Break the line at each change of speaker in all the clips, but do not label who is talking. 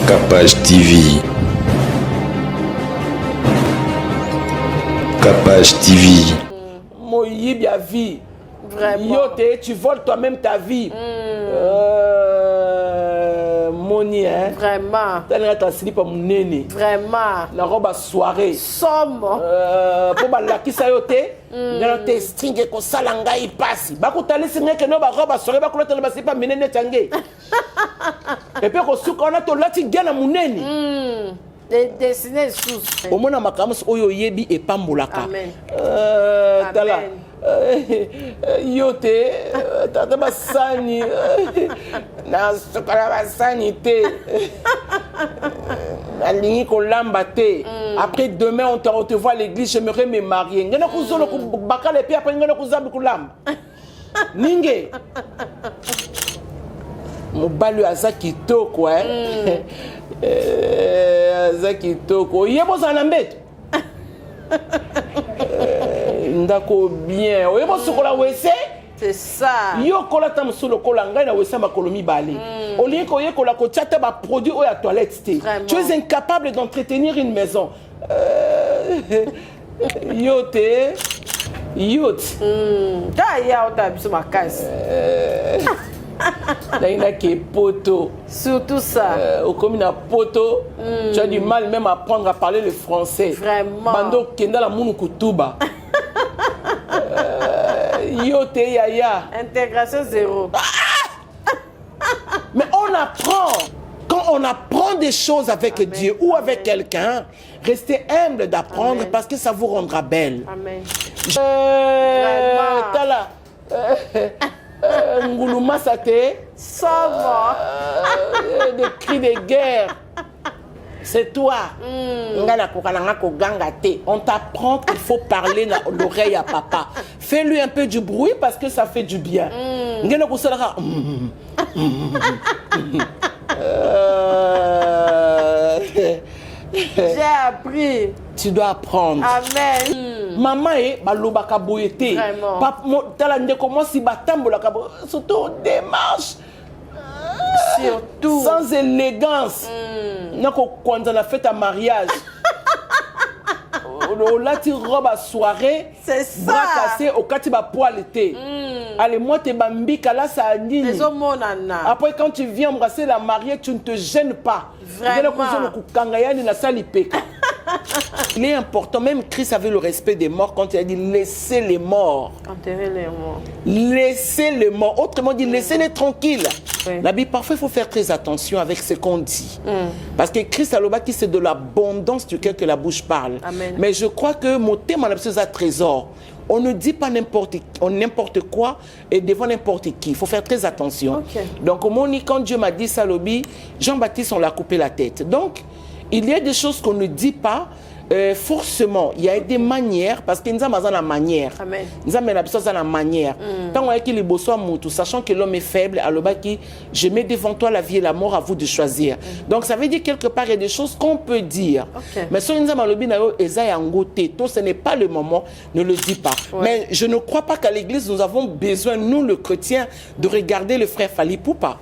Capage TV. Capage TV.
Moïb ya vie.
Vraiment.
Yote, tu voles toi-même ta vie. Moni, hein.
Vraiment.
T'as ta slip à mon nene.
Vraiment.
La robe à soirée.
Somme.
Pour la qui ça yote. Dans tes strings et qu'on salanga il passe. Bakou t'allais signer que non, ba robe à soirée, bakou l'autre c'est pas menene tangé. Et puis qu'on a ton lati gagne à mon nene.
Dessiner sous.
Au moins, ma camus oyo yebi et pambolaka.
Amen.
Tala. Yote, tata basani. Na sukara basani te. Na lingi kolamba te. Après demain, on te voit à l'église, j'aimerais me marier. Ngana kuzolo kubaka le puis après ngana kuzabi kulamba. Ninge. Mobali aza kitoko, hein. Aza kitoko. Yebo zana mbeto. Ndako bien. Oyebo sukola wese.
C'est ça.
Yo kola tam solo kola ngai na wese makolomi bale. Olie ko ye kola ko tchata ba produit o ya toilette té. Tu es incapable d'entretenir une maison. Yote. Yote.
Da ya ota biso makasi.
Naina ke poto.
Surtout ça.
Au comme na poto, tu as du mal même à apprendre à parler le français.
Vraiment.
Bando kenda la munu kutuba. Yote yaya.
Intégration zéro.
Mais on apprend. Quand on apprend des choses avec Dieu ou avec quelqu'un, restez humble d'apprendre parce que ça vous rendra belle.
Amen.
Tala. Ngoulouma Sate.
Somme.
Des cris de guerre. C'est toi. On t'apprend qu'il faut parler dans l'oreille à papa. Fais-lui un peu du bruit parce que ça fait du bien.
J'ai appris.
Tu dois apprendre.
Amen.
Maman est balobaka boyete.
Vraiment.
Tala ndeko mo si batambola kabo. Surtout démarche.
Surtout.
Sans élégance. Nako kwanza la fête à mariage. Là tu robe à soirée.
C'est ça.
Bras cassé au katiba poil été. Allez moi t'es bambika là ça a dit. Après quand tu viens embrasser la mariée tu ne te gênes pas.
Vraiment.
Il est important, même Christ avait le respect des morts quand il a dit laissez les morts.
Enterrez les morts.
Laissez les morts. Autrement dit, laissez-les tranquilles.
Oui.
La Bible, parfois, il faut faire très attention avec ce qu'on dit. Parce que Christ a dit c'est de l'abondance du cœur que la bouche parle.
Amen.
Mais je crois que mon thème en absolu, c'est un trésor. On ne dit pas n'importe quoi et devant n'importe qui. Il faut faire très attention.
Okay.
Donc, quand Dieu m'a dit ça, Jean-Baptiste, on l'a coupé la tête. Donc, il y a des choses qu'on ne dit pas. Forcément, il y a des manières, parce que nous avons la manière.
Amen.
Nous avons la manière. Tant qu'on a qu'il est sachant que l'homme est faible, alors je mets devant toi la vie et la mort, à vous de choisir. Donc ça veut dire quelque part, il y a des choses qu'on peut dire.
Okay.
Mais si nous avons ce n'est pas le moment, ne le dis pas.
Ouais.
Mais je ne crois pas qu'à l'église, nous avons besoin, nous, le chrétien, de regarder le frère Falipou pas.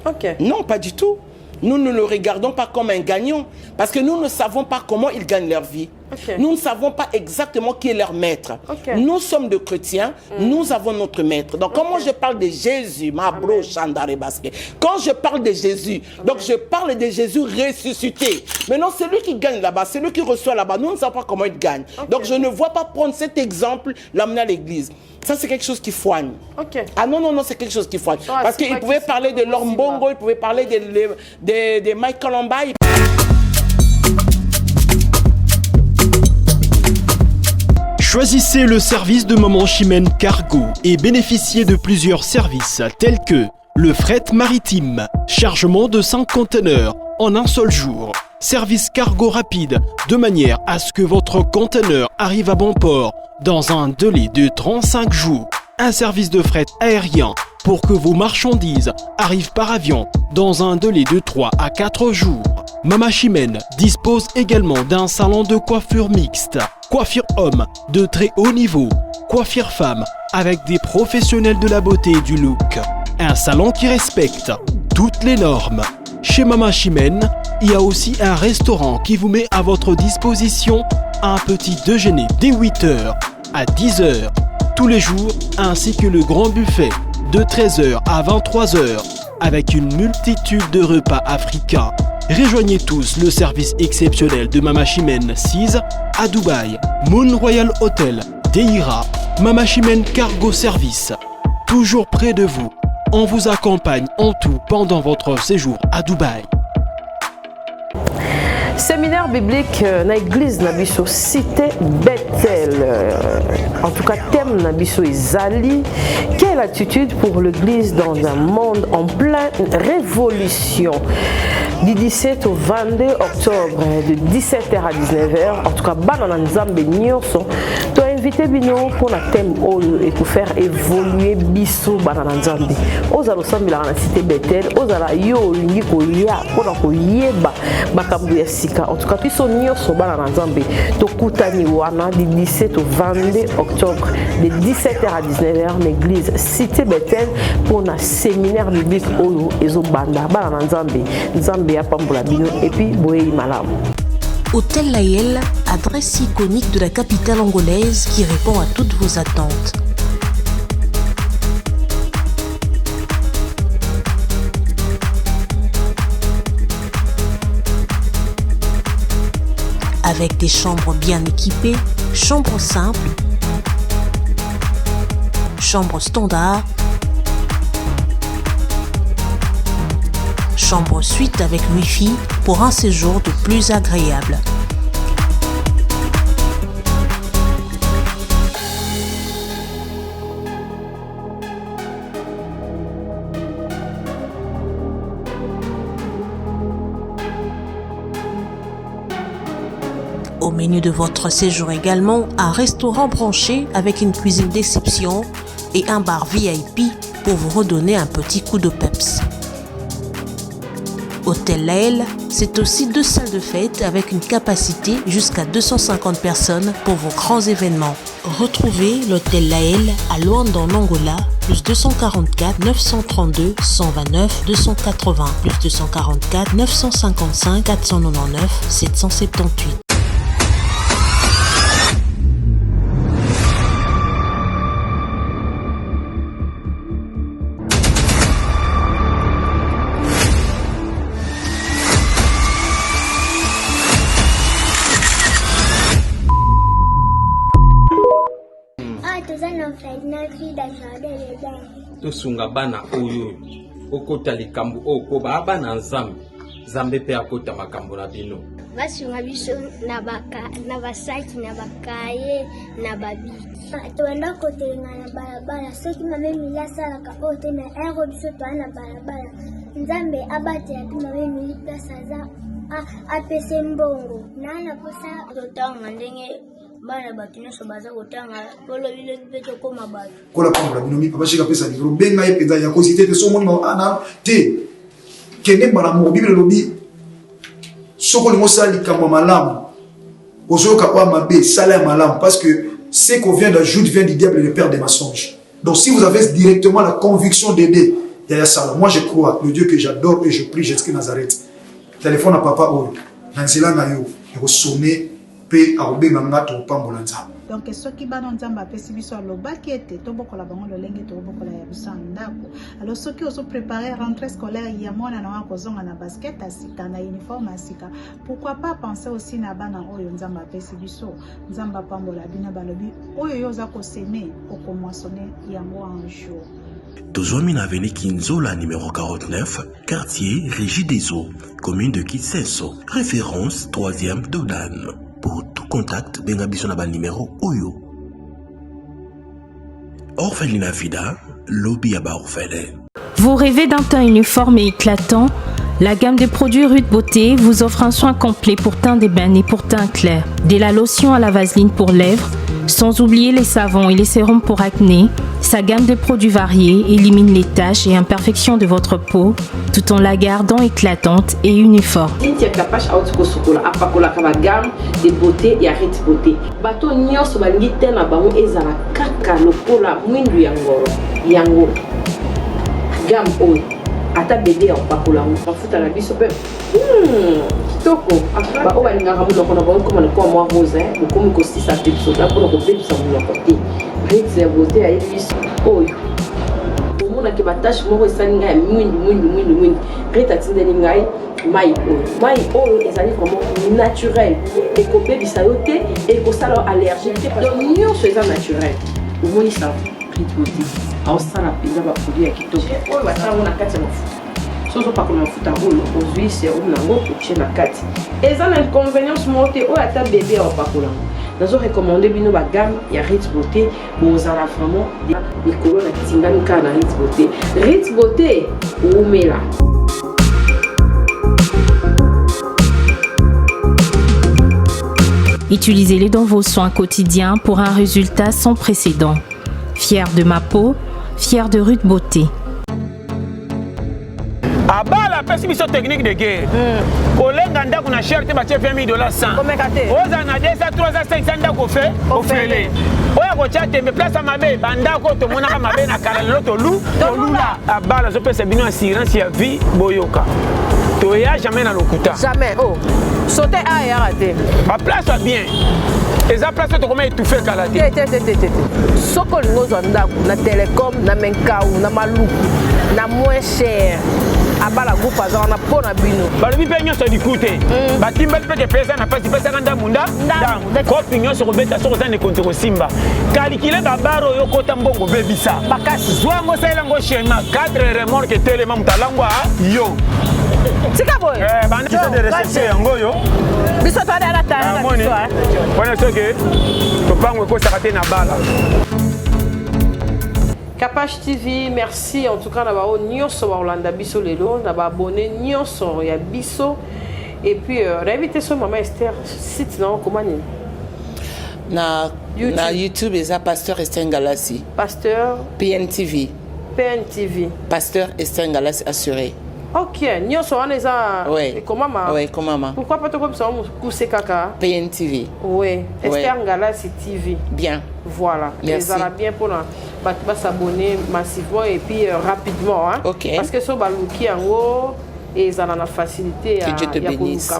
Ok.
Non, pas du tout. Nous ne le regardons pas comme un gagnant parce que nous ne savons pas comment ils gagnent leur vie.
Okay.
Nous ne savons pas exactement qui est leur maître.
Okay.
Nous sommes des chrétiens, nous avons notre maître. Donc, quand moi je parle de Jésus, ma bro Chandare Basque, quand je parle de Jésus, donc je parle de Jésus ressuscité. Maintenant, c'est lui qui gagne là-bas, c'est lui qui reçoit là-bas. Nous ne savons pas comment il gagne.
Okay.
Donc, je ne vois pas prendre cet exemple, l'amener à l'église. Ça, c'est quelque chose qui foigne.
Okay.
Ah non, c'est quelque chose qui foigne. Parce qu'il pouvait parler de Lombongo, il pouvait parler de Mike Colomba.
Choisissez le service de Maman Chimène Cargo et bénéficiez de plusieurs services tels que le fret maritime, chargement de 5 conteneurs en un seul jour, service cargo rapide de manière à ce que votre conteneur arrive à bon port dans un délai de 35 jours, un service de fret aérien pour que vos marchandises arrivent par avion dans un délai de 3 à 4 jours. Mama Chimène dispose également d'un salon de coiffure mixte, coiffure homme de très haut niveau, coiffure femme avec des professionnels de la beauté et du look. Un salon qui respecte toutes les normes. Chez Mama Chimène, il y a aussi un restaurant qui vous met à votre disposition un petit déjeuner dès 8h à 10h tous les jours, ainsi que le grand buffet de 13h à 23h avec une multitude de repas africains. Rejoignez tous le service exceptionnel de Mama Chimène 6 à Dubaï, Moon Royal Hotel, Deira, Mama Chimène Cargo Service. Toujours près de vous, on vous accompagne en tout pendant votre séjour à Dubaï.
Séminaire biblique na église Nabiso cité Bethel. En tout cas, thème Nabiso Izali. Quelle attitude pour l'église dans un monde en pleine révolution? Du 17 au 22 octobre, de 17h à 19h. En tout cas, Banana Nzambe Nyonso. Tu as invité Bino pour la thème et pour faire évoluer Biso Banana Nzambe. Ozalo Sambi la cité Bethel. Ozala yo lingi koya pour la koyeba bakambu ya sika. En tout cas, Biso Nyonso Banana Nzambe. Tokutani wana du 17 au 22 octobre, de 17h à 19h, l'église cité Bethel pour un séminaire biblique Oyo Ezo Banda Banana Nzambe. Nzambe ya pambola bino et puis boye malamu.
Hôtel Layel, adresse iconique de la capitale angolaise qui répond à toutes vos attentes. Avec des chambres bien équipées, chambres simples, chambres standards, chambre suite avec Wi-Fi pour un séjour de plus agréable. Au menu de votre séjour également, un restaurant branché avec une cuisine d'exception et un bar VIP pour vous redonner un petit coup de peps. Hôtel Layel, c'est aussi 2 salles de fête avec une capacité jusqu'à 250 personnes pour vos grands événements. Retrouvez l'Hôtel Layel à Luanda en Angola, plus 244 932 129 280, plus 244 955 499 778.
tosunga bana oyo okota likambo oko ba bana nzambe pe akota makambo na bino
basunga biso na basaki na bakaye na babiki toenda kotelenga na balabala soki mamemi yasalaka oyo te na ero biso toa na balabala nzambe abatela mpe mamemi place aza apese mbongo nana posa totanga ndenge bana bato nyonso baza kotanga polobi leki mpe tokóma bato
kola pambola bino mipa bashika pesa livre obenga ye mpenza ya kosi te somoni ana te kende mbala moko bibele lobi soko olingi osala likambo ya malamu ozoyoka oya mabe sala ya malamu parce que ce qu'on vient d'ajoute vient du diable et le père des mensonges. Donc si vous avez directement la conviction d'aider Yaya Sala, moi je crois le Dieu que j'adore et je prie Jésus Nazareth. Téléphone à papa oyo nanzela na yo ekosone pe arobenga ngato pambola nzambe.
Donc soki bana nzamba apesi biso alobaki ete tobokola bango lolenge tobokola ya biso ndako. Alors soki ozo préparer rentrée scolaire ya mwana na wa kozonga na basket asika na uniforme asika, pourquoi pas penser aussi na bana oyo nzamba apesi biso nzamba pambola bina balobi oyo yoza ko semer okomoissonner yango un jour.
Tozwami na avenue Kinzola numéro 49, quartier Régie des Eaux, commune de Kitsenso, référence 3e Dodan. Pour tout contact, benga biso na ba numéro Oyo. Orphelinat Vida, lobby à ba orphelin.
Vous rêvez d'un teint uniforme et éclatant? La gamme de produits Rude Beauté vous offre un soin complet pour teint d'ébène et pour teint clair. De la lotion à la vaseline pour lèvres, sans oublier les savons et les sérums pour acné. Sa gamme de produits variés élimine les taches et imperfections de votre peau tout en la gardant éclatante et uniforme.
Gamme de beauté et Rude Beauté. Bato nyonso balingi te na bango ezala kaka lokola mwindu yango. Gamme oyo ata bébé opakola mafuta na biso pe kitoko ba o balingaka monoko na bango koma na mwa rose bokomi kosisa te biso ta mpona kobebisa monoko te rite ya beauté ya biso oyo omonaki batashe moko esali ngai ya mwindi rite atindeli ngai mai oyo ezali vraiment naturel ekobebisa yo te ekosala allergie te donc nyonso eza naturel omonisa rite beauté aosala mpenza baproduit ya kitoko oyo batango na kati ya mafuta soki opakola mafuta oyo ozwi serum nango otie na kati eza na inconvénience moko te oyo ata bebe aopakolango nazorekomande bino bagame ya rite beauté bozala vraiment likolo na tingami kaka na rite beauté rite beauté oumela.
Utilisez-les dans vos soins quotidiens pour un résultat sans précédent. Fier de ma peau, fier de Ruth Beauté.
Abala pesi biso technique de guerre. Kolenga ndako na cher te batie $20 100. Oza na 200 300 500 ndako fe ofele. Oya ko tia tembe place mabe bandako to monaka mabe na kala loto lula. Abala zo pesa bino assurance ya vie boyoka. To ya jamais na lokuta.
Jamais. Oh. Sauter à et arrêter.
A place bien. Eza place to comment étouffer kala te.
Soko ngozo ndako na Telecom na Menkau na Maluku na moins cher. Abala groupe azana na pona bino.
Balobi pe nyonso dikute. Batimbeli pe ke pesa na pasi pesa kanda munda. Kopi nyonso ko beta soko zane konte ko simba. Kalikile babaro yo kota mbongo bebisa. Bakasi zwango sela ngo shema 4 remorque telema mutalangwa yo.
Tika boy.
Bana kisa de recherche yango yo.
Biso to ala ta na biso.
Wana soke to pangwe ko sakate na bala.
Capache TV, merci en tout cas d'avoir nyonso ba Olanda biso lelo, d'avoir abonné nyonso ya biso et puis réinviter sur maman Esther site non comment ni
na YouTube eza Pasteur Esther Ngalassi.
Pasteur
PNTV. Pasteur Esther Ngalassi assuré.
Ok, nyonso wana eza comment ma
ouais comment ma
pourquoi pas to comme ça pousser kaka
PNTV.
Ouais, Esther Ngalassi TV.
Bien.
Voilà, les a bien pour s'abonner massivement et puis rapidement hein?
Okay.
Parce que so baluki yango et ça a la facilité
que Dieu te bénisse.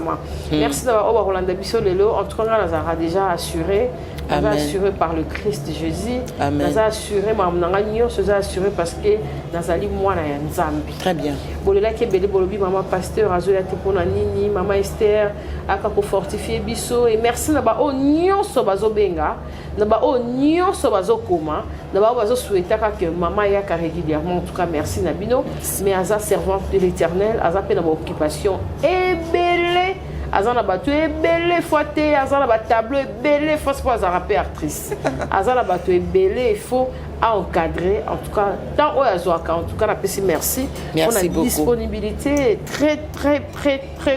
Merci d'avoir Rolanda Bisso lelo en tout cas nous avons déjà assuré. Nous assuré par le Christ Jésus. Nous avons assuré nous assuré parce que nous allons moi na Nzambi.
Très bien.
Bolela ke bele bolobi maman pasteur azola te pona nini maman Esther aka ko fortifier biso et merci na ba o nyonso bazobenga na ba o nyonso bazokoma na ba bazo souhaiter que maman yaka régulièrement en tout cas merci na bino mais aza servante de l'Éternel aza pe na ba occupation ebele azana batu ebele foité azana ba tableau ebele faut pas azaraper actrice azana batu ebele il faut à encadrer en tout cas tant au Azoaka en tout cas la PC merci pour la disponibilité très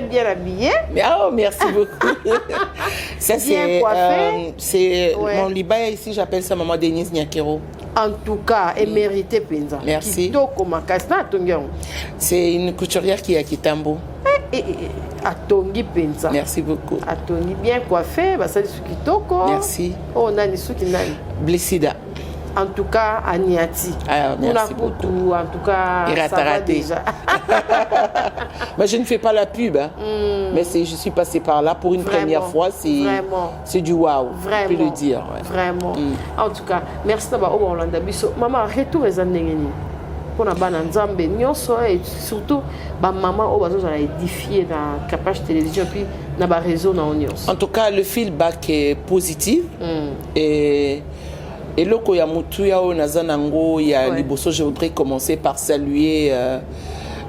bien habillé.
Oh, merci beaucoup. Ça c'est mon Liba ici j'appelle ça maman Denise Nyakero.
En tout cas et mérité Penza.
Merci. C'est une couturière qui est à Kitambo.
Atongi Penza.
Merci beaucoup.
Atongi bien coiffé, bah ça dit Kitoko.
Merci.
Oh nani suki nani.
Blessida.
En tout cas, Aniati.
Merci beaucoup.
En tout cas, ça va déjà.
Mais je ne fais pas la pub. Hein. Mais je suis passée par là pour une première fois. C'est du waouh. Je peux le dire. Ouais.
Vraiment. En tout cas, merci d'avoir au Rolanda Bisso. Maman, retour les années. Pour la banane Nzambe, et surtout, maman, on va édifier dans Capache Télévision puis dans le réseau.
En tout cas, le feedback est positif. Et le Koyamutuya Nazanango, il y a Liboso, je voudrais commencer par saluer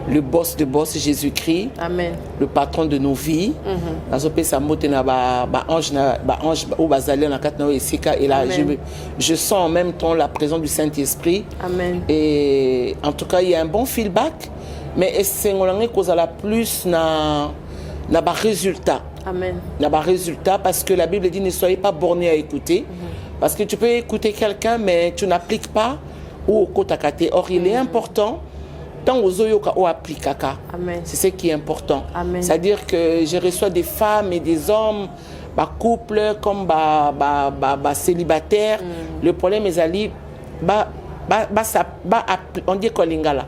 le boss de boss Jésus-Christ,
Amen.
Le patron de nos vies. Et là, je sens en même temps la présence du Saint-Esprit.
Amen.
Et en tout cas, il y a un bon feedback, mais c'est un plus na résultat.
Amen.
Na résultat parce que la Bible dit ne soyez pas bornés à écouter. Parce que tu peux écouter quelqu'un, mais tu n'appliques pas ou au kotakate. Or, il est important, tant aux oyoka ou appliquaka. C'est ce qui est important. C'est-à-dire que je reçois des femmes et des hommes, couples comme célibataires. Le problème est on dit kolingala.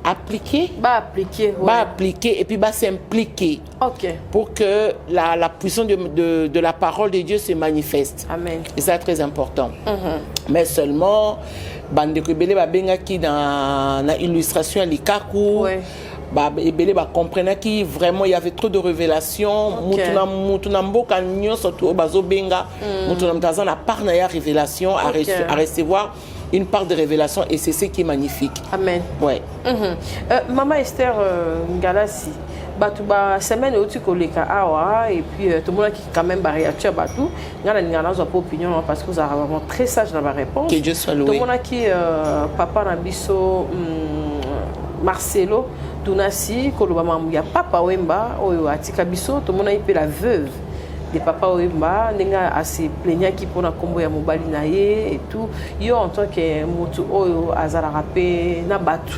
appliquer.
Appliquer, ouais.
Appliquer et puis s'impliquer.
Ok.
Pour que la puissance de la parole de Dieu se manifeste.
Amen.
Et ça, c'est très important. Mais seulement, bandeko ebele babengaki dans l'illustration à l'ikaku.
Ouais.
Ebele comprendre qu'il vraiment il y avait trop de révélations. Mutuna mboka nyonso to bazo benga. Mutuna mtaza na part na ya révélation à recevoir une part de révélation et c'est ce qui est magnifique.
Amen.
Ouais.
Maman Esther Ngalasi, batu ba semaine au koleka awa et puis tout le monde qui quand même ba réaction batu, ngana zo opinion parce que vous avez vraiment très sage dans la réponse.
Que Dieu soit loué.
Tout le monde qui papa na biso Marcelo Tunasi koloba mamuya papa wemba oyo atika biso tout le monde peut la veuve de papa wemba nenga assez plaignant qui pour na kombo ya mobali na ye et tout yo en tant que mutu oyo azala rapé na batu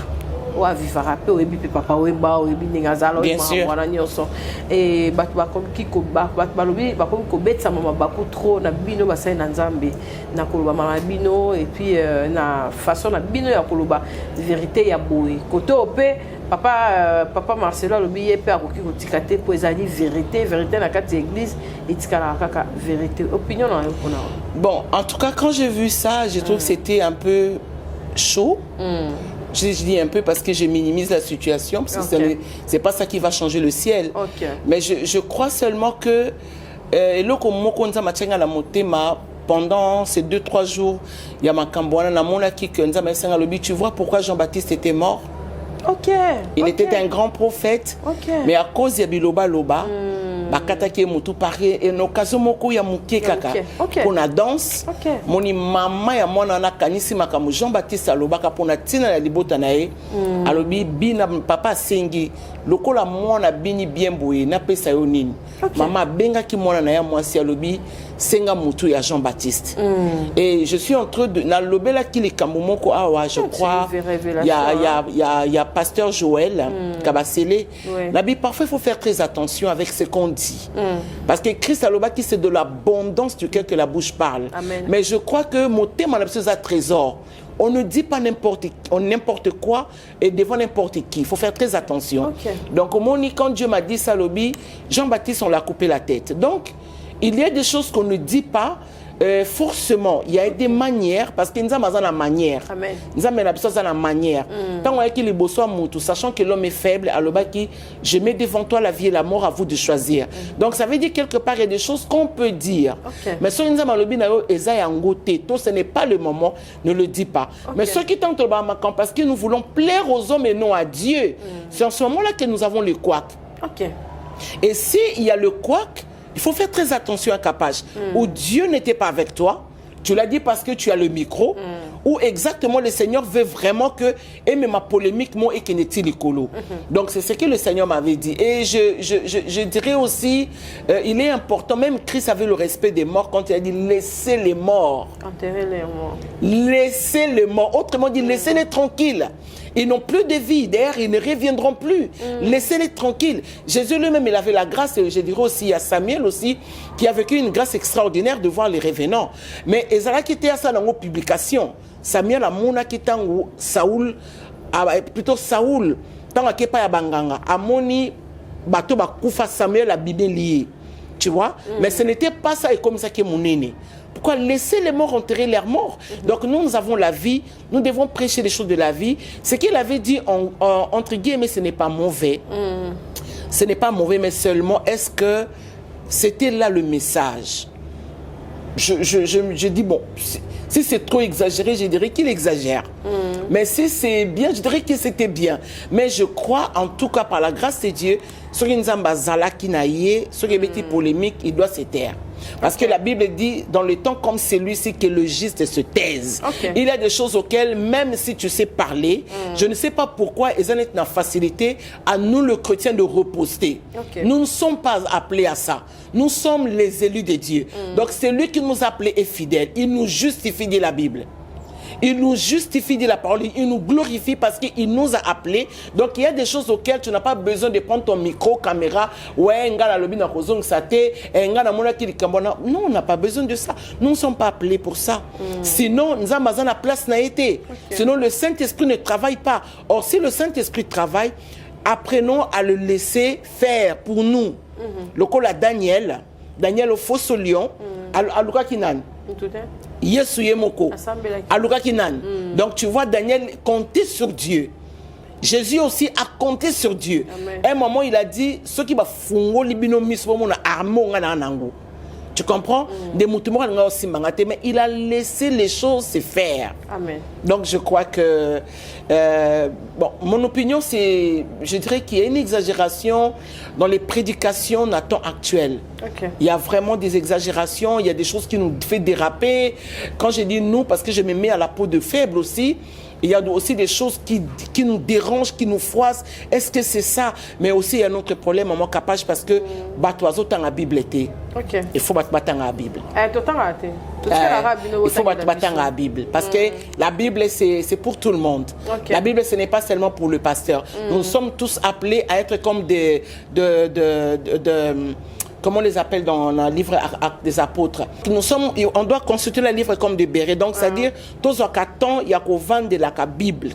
ou à vivre rapé ou ebi papa wemba ou ebi nenga azala o wana nyonso et batu ba comme ki ko batu balobi ba comme ko betsa mama baku trop na bino basai na nzambe na koloba mama bino et puis na façon na bino ya koloba vérité ya boye koto opé papa Marcelo alobi ye pe akoki kotikate po ezali vérité na kati église etikala kaka vérité opinion na yo pona.
Bon, en tout cas quand j'ai vu ça, je trouve que c'était un peu chaud. Je dis un peu parce que je minimise la situation parce que c'est pas ça qui va changer le ciel. Mais je crois seulement que eloko moko nza machenga la motema pendant ces 2-3 jours, il y a Makambouana na mona ki nza masenga lobi, tu vois pourquoi Jean-Baptiste était mort? Il était un grand prophète, mais à cause de Biloba Loba, bakataki mutu pari et l'occasion moko ya muke kaka pour la danse. Moni mama ya mwana na kanisi makamu Jean-Baptiste alobaka pour na tina la libota nae. Alobi bina papa sengi lokola mwana bini bien boye na pesa yo nini. Mama benga ki mwana na ya mwasi alobi senga mutu ya Jean-Baptiste. Et je suis en train de na lobela ki le kamomoko awa je crois il y a pasteur Joël Kabasele. Nabi parfois il faut faire très attention avec ce qu'on dit. Parce que Christ a qui c'est de l'abondance du cœur que la bouche parle. Amen. Mais je crois que mon thème c'est un trésor. On ne dit pas n'importe quoi et devant n'importe qui. Il faut faire très attention. Donc quand Dieu m'a dit ça, Jean-Baptiste on l'a coupé la tête. Donc il y a des choses qu'on ne dit pas. Forcément, il y a des manières, parce que nous avons la manière. Nous avons la manière. Tant qu'il est beau, sachant que l'homme est faible, alors je mets devant toi la vie et la mort, à vous de choisir. Donc ça veut dire quelque part, il y a des choses qu'on peut dire. Mais si nous avons ce n'est pas le moment, ne le dis pas. Mais ceux qui tentent parce que nous voulons plaire aux hommes et non à Dieu, c'est en ce moment-là que nous avons le couac. Et s'il y a le couac, il faut faire très attention à Capage, où Dieu n'était pas avec toi, tu l'as dit parce que tu as le micro, où exactement le Seigneur veut vraiment que, et même ma polémique, moi, et qu'il n'est pas Donc c'est ce que le Seigneur m'avait dit. Et je dirais aussi, il est important, même Christ avait le respect des morts quand il a dit laissez les morts.
Enterrez les morts.
Laissez les morts. Autrement dit, laissez-les tranquilles. Ils n'ont plus de vie, d'ailleurs, ils ne reviendront plus. Laissez-les tranquilles. Jésus lui-même, il avait la grâce, et je dirais aussi, il y a Samuel aussi, qui a vécu une grâce extraordinaire de voir les revenants. Mais Ezra qui était à ça dans nos publications, Samuel a mona qui était Saoul, plutôt Saoul, tant qu'il pas à Banganga, a moni, bateau bakoufa Samuel a Bible lié. Tu vois? Mais ce n'était pas ça et comme ça qui est mon aîné. Pourquoi laisser les morts enterrer leurs morts? Donc nous avons la vie, nous devons prêcher les choses de la vie. Ce qu'il avait dit, entre guillemets, ce n'est pas mauvais. Ce n'est pas mauvais, mais seulement, est-ce que c'était là le message? Je dis, bon, si c'est trop exagéré, je dirais qu'il exagère. Mais si c'est bien, je dirais que c'était bien. Mais je crois, en tout cas, par la grâce de Dieu, ce qui nous a zala qui naïe, ce qui est polémique, il doit se taire. Parce que la Bible dit, dans le temps comme celui-ci, que le juste se taise. Il y a des choses auxquelles, même si tu sais parler, je ne sais pas pourquoi, ils ont une facilité à nous, le chrétien, de reposter. Nous ne sommes pas appelés à ça. Nous sommes les élus de Dieu. Donc, c'est lui qui nous a appelés et fidèles. Il nous justifie de la Bible. Il nous justifie, dit la parole, il nous glorifie parce qu'il nous a appelés. Donc il y a des choses auxquelles tu n'as pas besoin de prendre ton micro, caméra. Ouais, non, on n'a pas besoin de ça. Nous ne sommes pas appelés pour ça. Sinon, nous avons besoin de la place n'a été. Sinon, le Saint-Esprit ne travaille pas. Or, si le Saint-Esprit travaille, apprenons à le laisser faire pour nous. Le col à Daniel au faux lion, à Luka Kinan. Yesu Yemoko. À Luka Kinan. Donc, tu vois, Daniel compter sur Dieu. Jésus aussi a compté sur Dieu. À un moment, il a dit ceux qui va fungo libino mismo na armo ngana nango. Tu comprends? Mais il a laissé les choses se faire. Amen. Donc je crois que bon, mon opinion c'est, je dirais qu'il y a une exagération dans les prédications à temps actuel. Il y a vraiment des exagérations, il y a des choses qui nous font déraper. Quand je dis nous, parce que je me mets à la peau de faible aussi. Il y a aussi des choses qui nous dérangent, qui nous froissent. Est-ce que c'est ça? Mais aussi, il y a un autre problème à mon capage parce que Batoiseau dans la Bible était. Il faut battre dans la Bible. Il faut battre dans la Bible. Parce que la Bible, c'est pour tout le monde. La Bible, ce n'est pas seulement pour le pasteur. Nous sommes tous appelés à être comme comment on les appelle dans le livre des apôtres. On doit consulter le livre comme des bérets. Donc, c'est-à-dire, tous il y a qu'au vent de la Bible.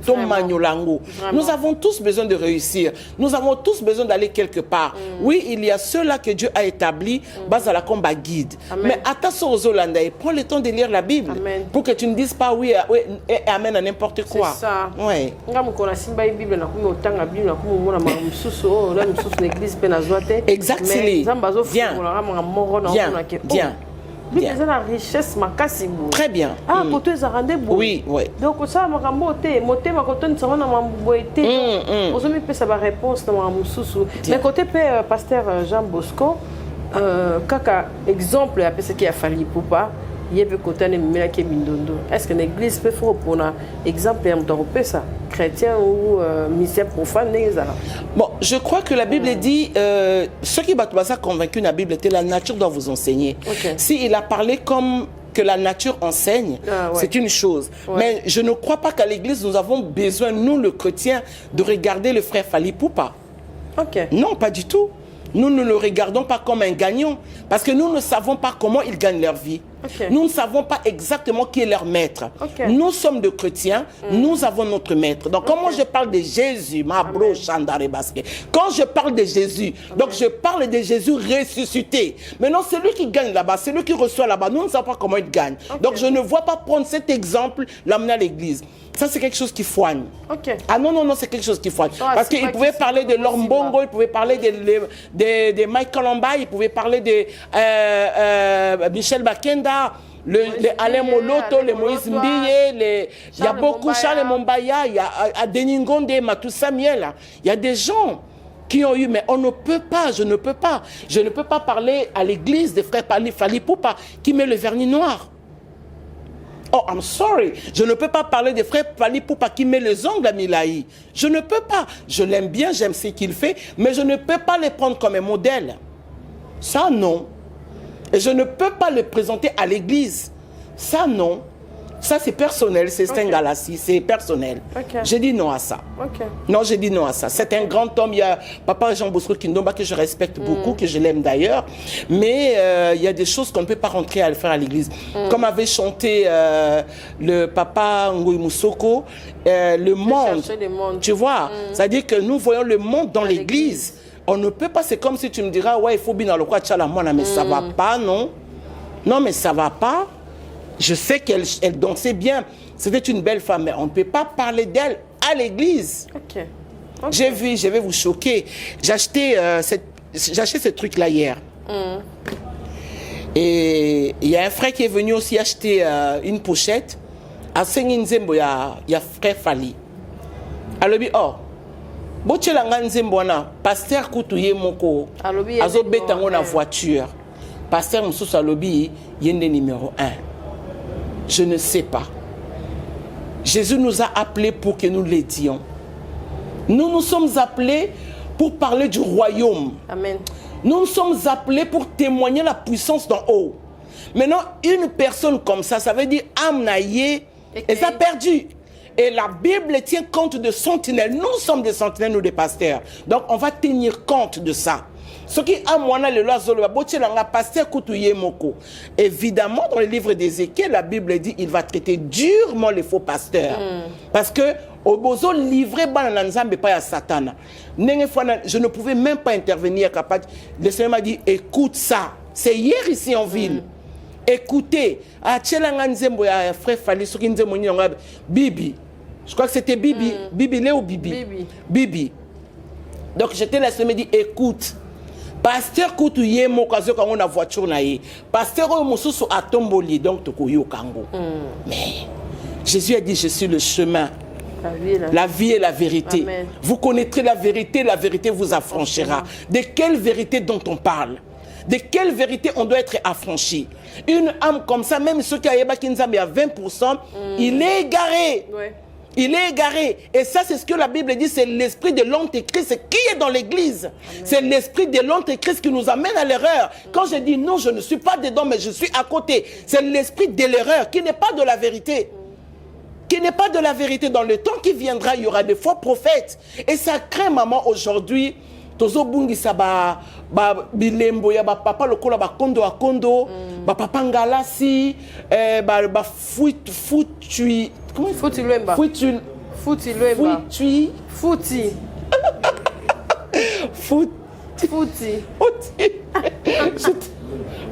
Nous avons tous besoin de réussir. Nous avons tous besoin d'aller quelque part. Oui, il y a ceux-là que Dieu a établis, base à la combat guide. Mais attention aux Hollandais, prends le temps de lire la Bible. Pour que tu ne dises pas oui et amen à n'importe quoi. C'est ça. Oui. Exactement. Bien.
La richesse
très bien. Oui, oui.
Donc ça m'a moté ma coton ça va ma réponse mais côté pasteur Jean Bosco kaka exemple à ce qui a fallu pour pas il y avait côté mindondo. Est-ce que l'église peut faire pour un exemple d'européen ça chrétien ou mystère profane?
Bon, je crois que la Bible dit ceux qui battent ça convaincu la Bible était la nature doit vous enseigner. Si il a parlé comme que la nature enseigne, c'est une chose. Mais je ne crois pas qu'à l'église nous avons besoin, nous le chrétien, de regarder le frère Fally Ipupa. Non, pas du tout. Nous ne le regardons pas comme un gagnant parce que nous ne savons pas comment ils gagnent leur vie. Nous ne savons pas exactement qui est leur maître. Nous sommes des chrétiens, nous avons notre maître. Donc, comment je parle de Jésus, ma bro Chandare Basque, quand je parle de Jésus, donc je parle de Jésus ressuscité. Maintenant, celui qui gagne là-bas, celui qui reçoit là-bas, nous ne savons pas comment il gagne. Donc, je ne vois pas prendre cet exemple, l'amener à l'église. Ça, c'est quelque chose qui foigne. Ah non, c'est quelque chose qui foigne. Parce qu'il pouvait parler de Lombongo, il pouvait parler de Mike Colomba, il pouvait parler de Michel Bakenda, Alain Moloto, les Moïse Mbiye, il y a beaucoup, Charles Mombaya, il y a Deningonde, Matou Samuel. Il y a des gens qui ont eu, mais on ne peut pas, je ne peux pas parler à l'église des frères Fally Ipupa qui met le vernis noir. Oh, I'm sorry. Je ne peux pas parler des frères Fally Ipupa qui met les ongles à Milaï. Je ne peux pas. Je l'aime bien, j'aime ce qu'il fait, mais je ne peux pas les prendre comme un modèle. Ça, non. Et je ne peux pas le présenter à l'église. Ça, non. Ça, c'est personnel, c'est un galassi, c'est personnel. J'ai dit non à ça. Non, j'ai dit non à ça. C'est un grand homme. Il y a Papa Jean Bosco Kindomba que je respecte beaucoup, que je l'aime d'ailleurs. Mais il y a des choses qu'on ne peut pas rentrer à le faire à l'église. Comme avait chanté le Papa Ngoï Moussoko, le monde. Tu vois, c'est-à-dire que nous voyons le monde dans l'église. On ne peut pas, c'est comme si tu me diras, ouais, il faut bien dans le quoi, mais ça va pas, non. Non, mais ça va pas. Je sais qu'elle dansait bien. C'était une belle femme, mais on ne peut pas parler d'elle à l'église. J'ai vu, je vais vous choquer. J'ai acheté ce truc-là hier. Et il y a un frère qui est venu aussi acheter une pochette. À Senginzembo, il y a frère Fally. Alors, pasteur Koutouye Moko, Azo Betango na voiture. Pasteur Moussous Alobi, yende numéro 1. Je ne sais pas. Jésus nous a appelés pour que nous l'aidions. Nous sommes appelés pour parler du royaume.
Amen.
Nous sommes appelés pour témoigner la puissance d'en haut. Maintenant, une personne comme ça veut dire Amnaye Et ça a perdu. Et la Bible tient compte de sentinelles. Nous sommes des sentinelles, nous des pasteurs. Donc on va tenir compte de ça. Ce qui a moana le pasteur Kutuye Moko. Évidemment, dans le livre d'Ézéchiel, la Bible dit qu'il va traiter durement les faux pasteurs. Parce que au bozo livré bananzambe pas à Satan. Je ne pouvais même pas intervenir capable. Le Seigneur m'a dit écoute ça. C'est hier ici en ville. Écoutez, frère Fali Bibi. Je crois que c'était Bibi. Bibi Léo Bibi. Bibi. Donc j'étais là, je me dis écoute. Pasteur Kutuye Mokazo quand on a voiture naïe. Pasteur Omosusu a tomboli donc tokoyo kango. Mais Jésus a dit je suis le chemin. La vie et la vérité. Amen. Vous connaîtrez la vérité vous affranchira. De quelle vérité dont on parle? De quelle vérité on doit être affranchi? Une âme comme ça, même ceux qui a Kinzambi à 20%, il est égaré. Ouais. Il est égaré. Et ça, c'est ce que la Bible dit, c'est l'esprit de l'antéchrist qui est dans l'église. C'est l'esprit de l'antéchrist qui nous amène à l'erreur. Quand je dis non, je ne suis pas dedans, mais je suis à côté. C'est l'esprit de l'erreur qui n'est pas de la vérité. Qui n'est pas de la vérité. Dans le temps qui viendra, il y aura des faux prophètes. Et ça craint, maman, aujourd'hui. Tozo bungi sa ba bilembo ya ba papa lokola ba kondo a kondo ba papa ngalasi ba futi comment futi lwemba futi lwemba futi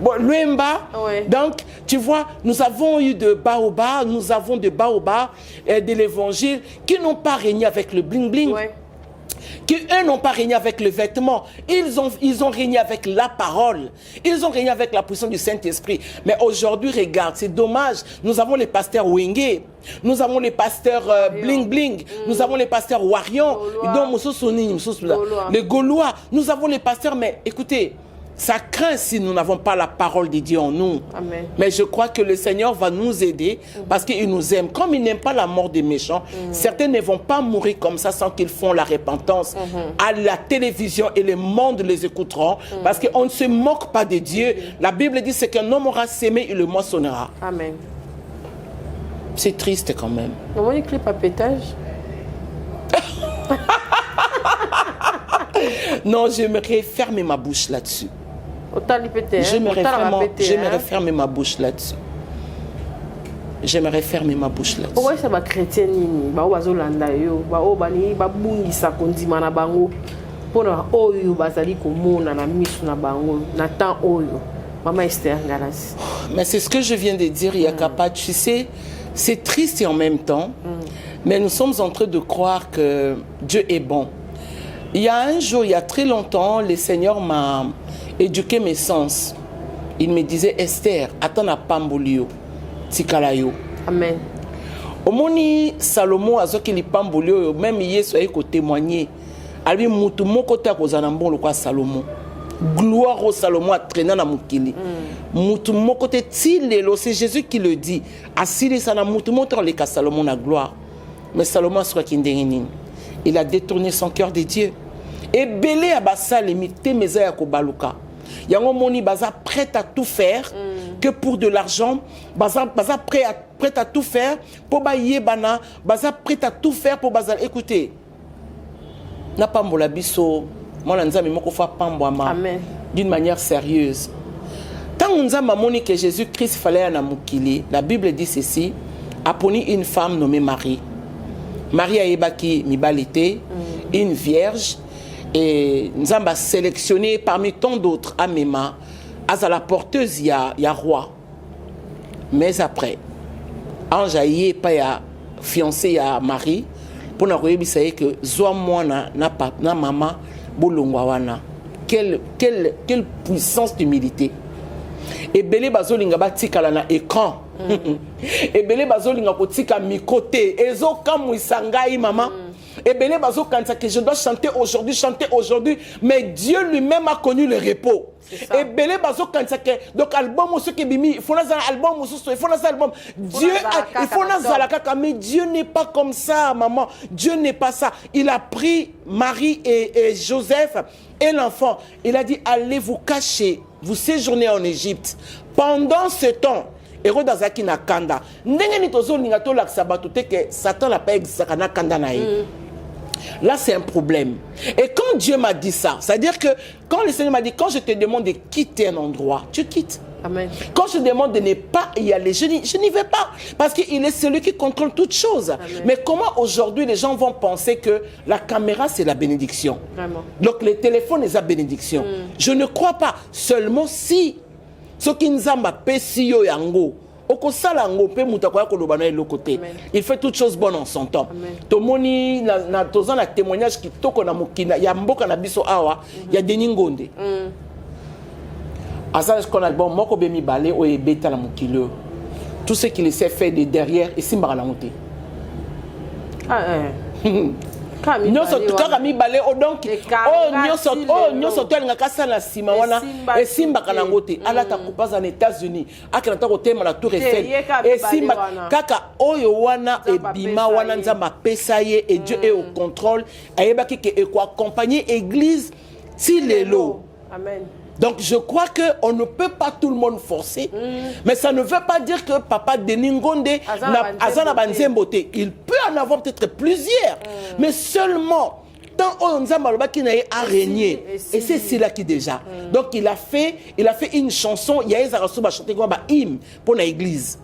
bon, Luemba, ouais. Donc, tu vois, nous avons eu de baobas, nous avons de baobas de l'évangile qui n'ont pas régné avec le bling-bling. Ouais. Qui eux n'ont pas régné avec le vêtement, ils ont régné avec la parole, ils ont régné avec la puissance du Saint-Esprit. Mais aujourd'hui, regarde, c'est dommage, nous avons les pasteurs Wenge, nous avons les pasteurs Bling Bling, nous avons les pasteurs Warion, les Gaulois, nous avons les pasteurs, mais écoutez, ça craint si nous n'avons pas la parole de Dieu en nous. Amen. Mais je crois que le Seigneur va nous aider parce qu'il nous aime. Comme il n'aime pas la mort des méchants, certains ne vont pas mourir comme ça sans qu'ils font la repentance. À la télévision et le monde les écouteront parce qu'on ne se moque pas de Dieu. La Bible dit c'est qu'un homme aura sémé et le moissonnera. Amen. C'est triste quand même.
On va écrire papétage.
Non, j'aimerais fermer ma bouche là-dessus. J'aimerais fermer ma bouche là-dessus. J'aimerais fermer ma bouche là-dessus.
Pourquoi ça va chrétien nini ba bazolanda yo ba o bani ba bungisa kondima na bango pona oyo bazali komona na misu na bango na temps oyo Maman Esther Ngalasi.
Mais c'est ce que je viens de dire, Yakapa. Tu sais, c'est triste et en même temps, mais nous sommes en train de croire que Dieu est bon. Il y a un jour, il y a très longtemps, le Seigneur m'a éduqué mes sens. Il me disait, Esther, attends à Pambolio, Tikalayo.
Amen.
Au moni Salomon a qui li Pambolio, même hier, soyez qu'au témoigner. À lui, moutou mon côté à Kozanambon, le quoi Salomon. Gloire au Salomon à traîner dans Moukili. Moutou mon côté, c'est Jésus qui le dit. Assis ça na moutou montre les cas Salomon la gloire. Mais Salomon soit kindenini. Il a détourné son cœur de Dieu. Et belé à bassa limité mes airs ko baluka. Yango moni baza prêt à tout faire que pour de l'argent, baza prêt à tout faire pour bailler bana, baza prêt à tout faire pour baza. Écoutez, n'a pas mbola biso, moi nzambe moko fa pambwama d'une manière sérieuse. Tant nzamba moni que Jésus-Christ fallait na mukili, la Bible dit ceci, a poni une femme nommée Marie. Marie a ebaki mibalite, une vierge. Et nous avons sélectionné parmi tant d'autres à Mema, à la porteuse, il y a roi. Mais après, Ange a pas fiancé à Marie, pour nous dire que Zoa Moana na maman bolongwawana. Quelle puissance d'humilité. Et belé bazolinga batikala na écran. Et belé bazolinga kotika mi côté. Ezo kamuisangai maman. Et Belé Bazo quand que je dois chanter aujourd'hui, mais Dieu lui-même a connu le repos. Et Belé Bazo quand que donc album ou ce qui bimi, il faut un album ou ce il faut un album. Dieu il faut un mais Dieu n'est pas comme ça, maman. Dieu n'est pas ça. Il a pris Marie et Joseph et l'enfant. Il a dit allez vous cacher, vous séjournez en Égypte. Pendant ce temps, ero dazaki na kanda ndenge ni tozolinga tolakisa bato te ke Satan la pa existaka na kanda na ye. Là, c'est un problème. Et quand Dieu m'a dit ça, c'est-à-dire que quand le Seigneur m'a dit, quand je te demande de quitter un endroit, tu quittes.
Amen.
Quand je demande de ne pas y aller, je n'y vais pas. Parce qu'il est celui qui contrôle toutes choses. Amen. Mais comment aujourd'hui les gens vont penser que la caméra, c'est la bénédiction?
Vraiment.
Donc le téléphone est la bénédiction. Je ne crois pas. Seulement si ce qui nous a pesi yo yango. Il fait toutes choses bonnes en son temps. Tomoni na tozan la témoignage qui toko na mokina ya mboka na biso awa ya Denis Ngonde. Asa ce qu'on a bon moko be mi balé o ebeta na mokilo. Tout ce qu'il sait faire de derrière et simbara na monté. Nyoso tukaka mibale o donc nyoso tolinga kasa na sima wana esimba kana ngote ala ta kupaza na États-Unis akana ta kotema na Tour Eiffel esimba kaka oyo wana ebima wana nzamba pesa ye et Dieu est au contrôle ayebaki ke eko accompagner église si lelo.
Amen.
Donc je crois qu'on ne peut pas tout le monde forcer, mais ça ne veut pas dire que Papa Denis Ngonde Azana Banzembote, il peut en avoir peut-être plusieurs, mais seulement tant on a régné, et c'est cela qui déjà. Donc il a fait une chanson, il y a un chanté comme un hymne pour l'église.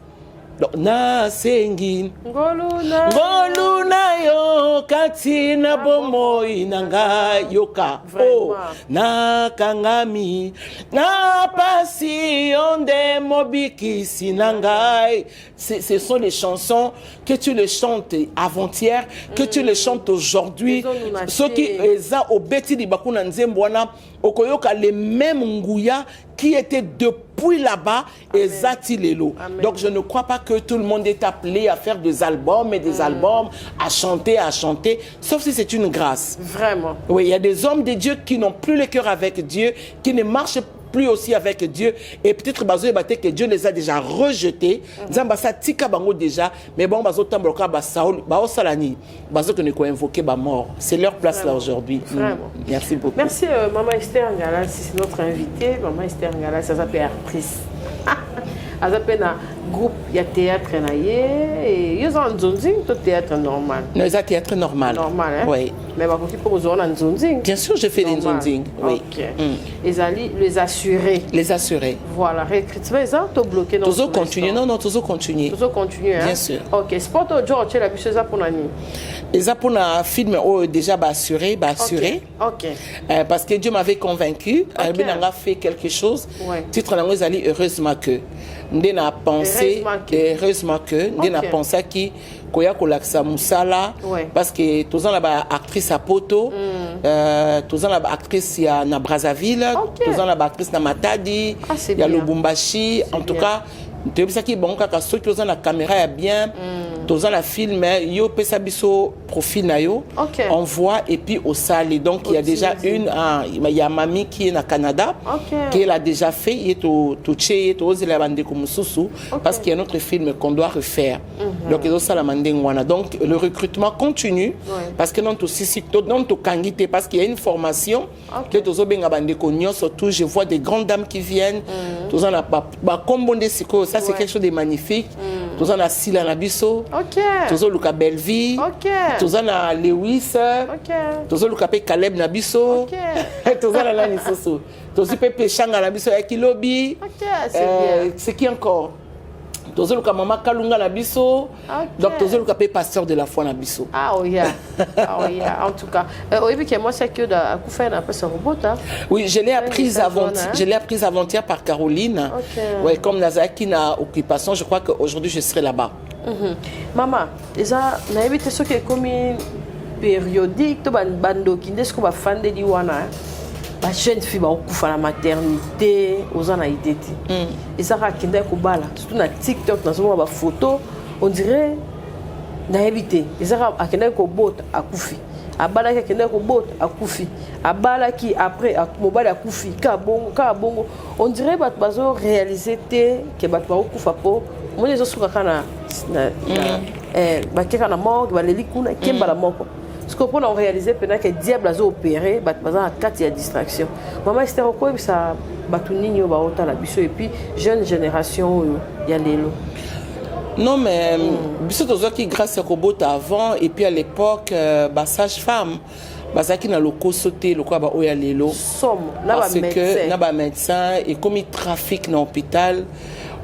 Na sengin ngolu na yo katina bomo inanga yoka oh na kangami na pasi onde mobiki sinangai. Ce sont les chansons que tu les chantes avant-hier, que tu les chantes aujourd'hui. Ceux qui ont au beti di bakuna nzembwana okoyoka les mêmes nguya qui étaient depuis là-bas et Zatilelo. Donc je ne crois pas que tout le monde est appelé à faire des albums et des albums, à chanter, sauf si c'est une grâce.
Vraiment.
Oui, il y a des hommes de Dieu qui n'ont plus le cœur avec Dieu, qui ne marchent plus aussi avec Dieu, et peut-être que Dieu les a déjà rejetés. Zambasa tika bango déjà, mais bon bazo tamboloka ba Saul, ba osalani, bazo que ne ko invoquer ba mort. C'est leur place là aujourd'hui. Merci beaucoup.
Merci Maman Esther Ngala, c'est notre invitée. Maman Esther Ngala, ça s'appelle actrice. Elle s'appelle un groupe, il y a théâtre et ils ont un zonzing, tout théâtre normal.
Non, ils ont théâtre normal.
Normal, hein?
Oui.
Mais par contre, pour ont un zonzing.
Bien sûr, je fais des zonzing. Oui.
Ok. Les assurés.
Les assurés.
Voilà. Recrutement, ils ont bloqué.
Toujours continuer. Non, toujours continuer.
Toujours continuer, hein?
Bien sûr.
Ok. Sport au jour, tu as la chose pour l'année.
Les pour un film déjà assuré.
Ok.
Parce que Dieu m'avait convaincu. Il a fait quelque chose. Titre la mouise ali heureusement que. Ndé n'a pensé heureusement que Ndé n'a pensé qui koya kolaksa musala parce que tous en là actrice à Poto, tous en là actrice ya na Brazzaville, tous en là actrice na Matadi, il y a Lubumbashi, en tout cas tu sais qui bon kaka ceux qui ont la caméra est bien, tous en la film yo pesa biso profil na yo, on voit et puis au salé donc il y a déjà il y a mamie qui est au Canada qui elle a déjà fait il est au touché au la bande comme Soussou parce qu'il y a un autre film qu'on doit refaire donc ils ont ça la mandengwana donc le recrutement continue parce que non tout si non tout kangité parce qu'il y a une formation que tous benga bande konyo surtout je vois des grandes dames qui viennent tous en la ba kombonde siko ça c'est quelque chose de magnifique tous en la Sila Nabiso tous en Luka Belleville tous en la Lewis tous en Luka pe Caleb Nabiso tous en la Nani Soso tous en pe Changa Nabiso Ekilobi c'est qui encore tous en Luka Mama Kalunga Nabiso donc tous en Luka pe pasteur de la foi Nabiso
en tout cas oui que moi c'est que à faire un peu ce robot
oui je l'ai apprise avant-hier par Caroline ouais comme Nazaki na occupation je crois qu'aujourd'hui je serai là-bas.
Maman, déjà, na évité ce qui est comme périodique, to bando qui est ce qu'on va faire de diwana. La jeune fille va couper la maternité, aux anaïtés. Et ça va kinder kubala. Surtout na TikTok, dans ce moment, photo, on dirait na évité. Et ça va kinder kubot à koufi. Abala qui kinder kubot à koufi. Abala qui après à mobile à koufi. Kabongo. On dirait que bazo réaliser que bato kufa po. Moi les autres kana bakeka na mort baleli kuna kemba la mort ce qu'on peut réaliser pendant que diable a opéré baza à 4 distraction maman c'était quoi ça bato nini ba otala biso et puis jeune génération ya lelo.
Non, mais biso qui grâce à Kobota avant et puis à l'époque sage-femme bazaki na loko sauté loko ba oya lelo parce que na ba médecin et comme il trafic dans l'hôpital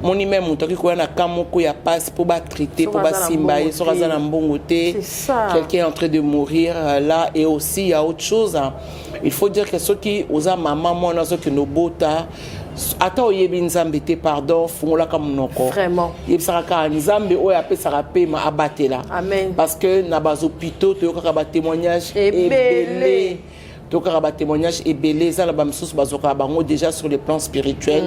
mon même montoki ko na kamoko ya passe pour ba traiter pour ba simbaye so raza na mbongoté quelqu'un est en train de mourir là et aussi il y a autre chose hein. Il faut dire que ceux qui osa maman moi ceux qui no bota ata oyebi nzambe te pardon fungola ka monoko
vraiment
yebisaka ka nzambe oyo apesaka pema abatela
amen
parce que na bas hôpitaux toyokaka ba témoignage ebele toyokaka ba témoignage ebele za la ba misusu bazoka bango déjà sur le plan spirituel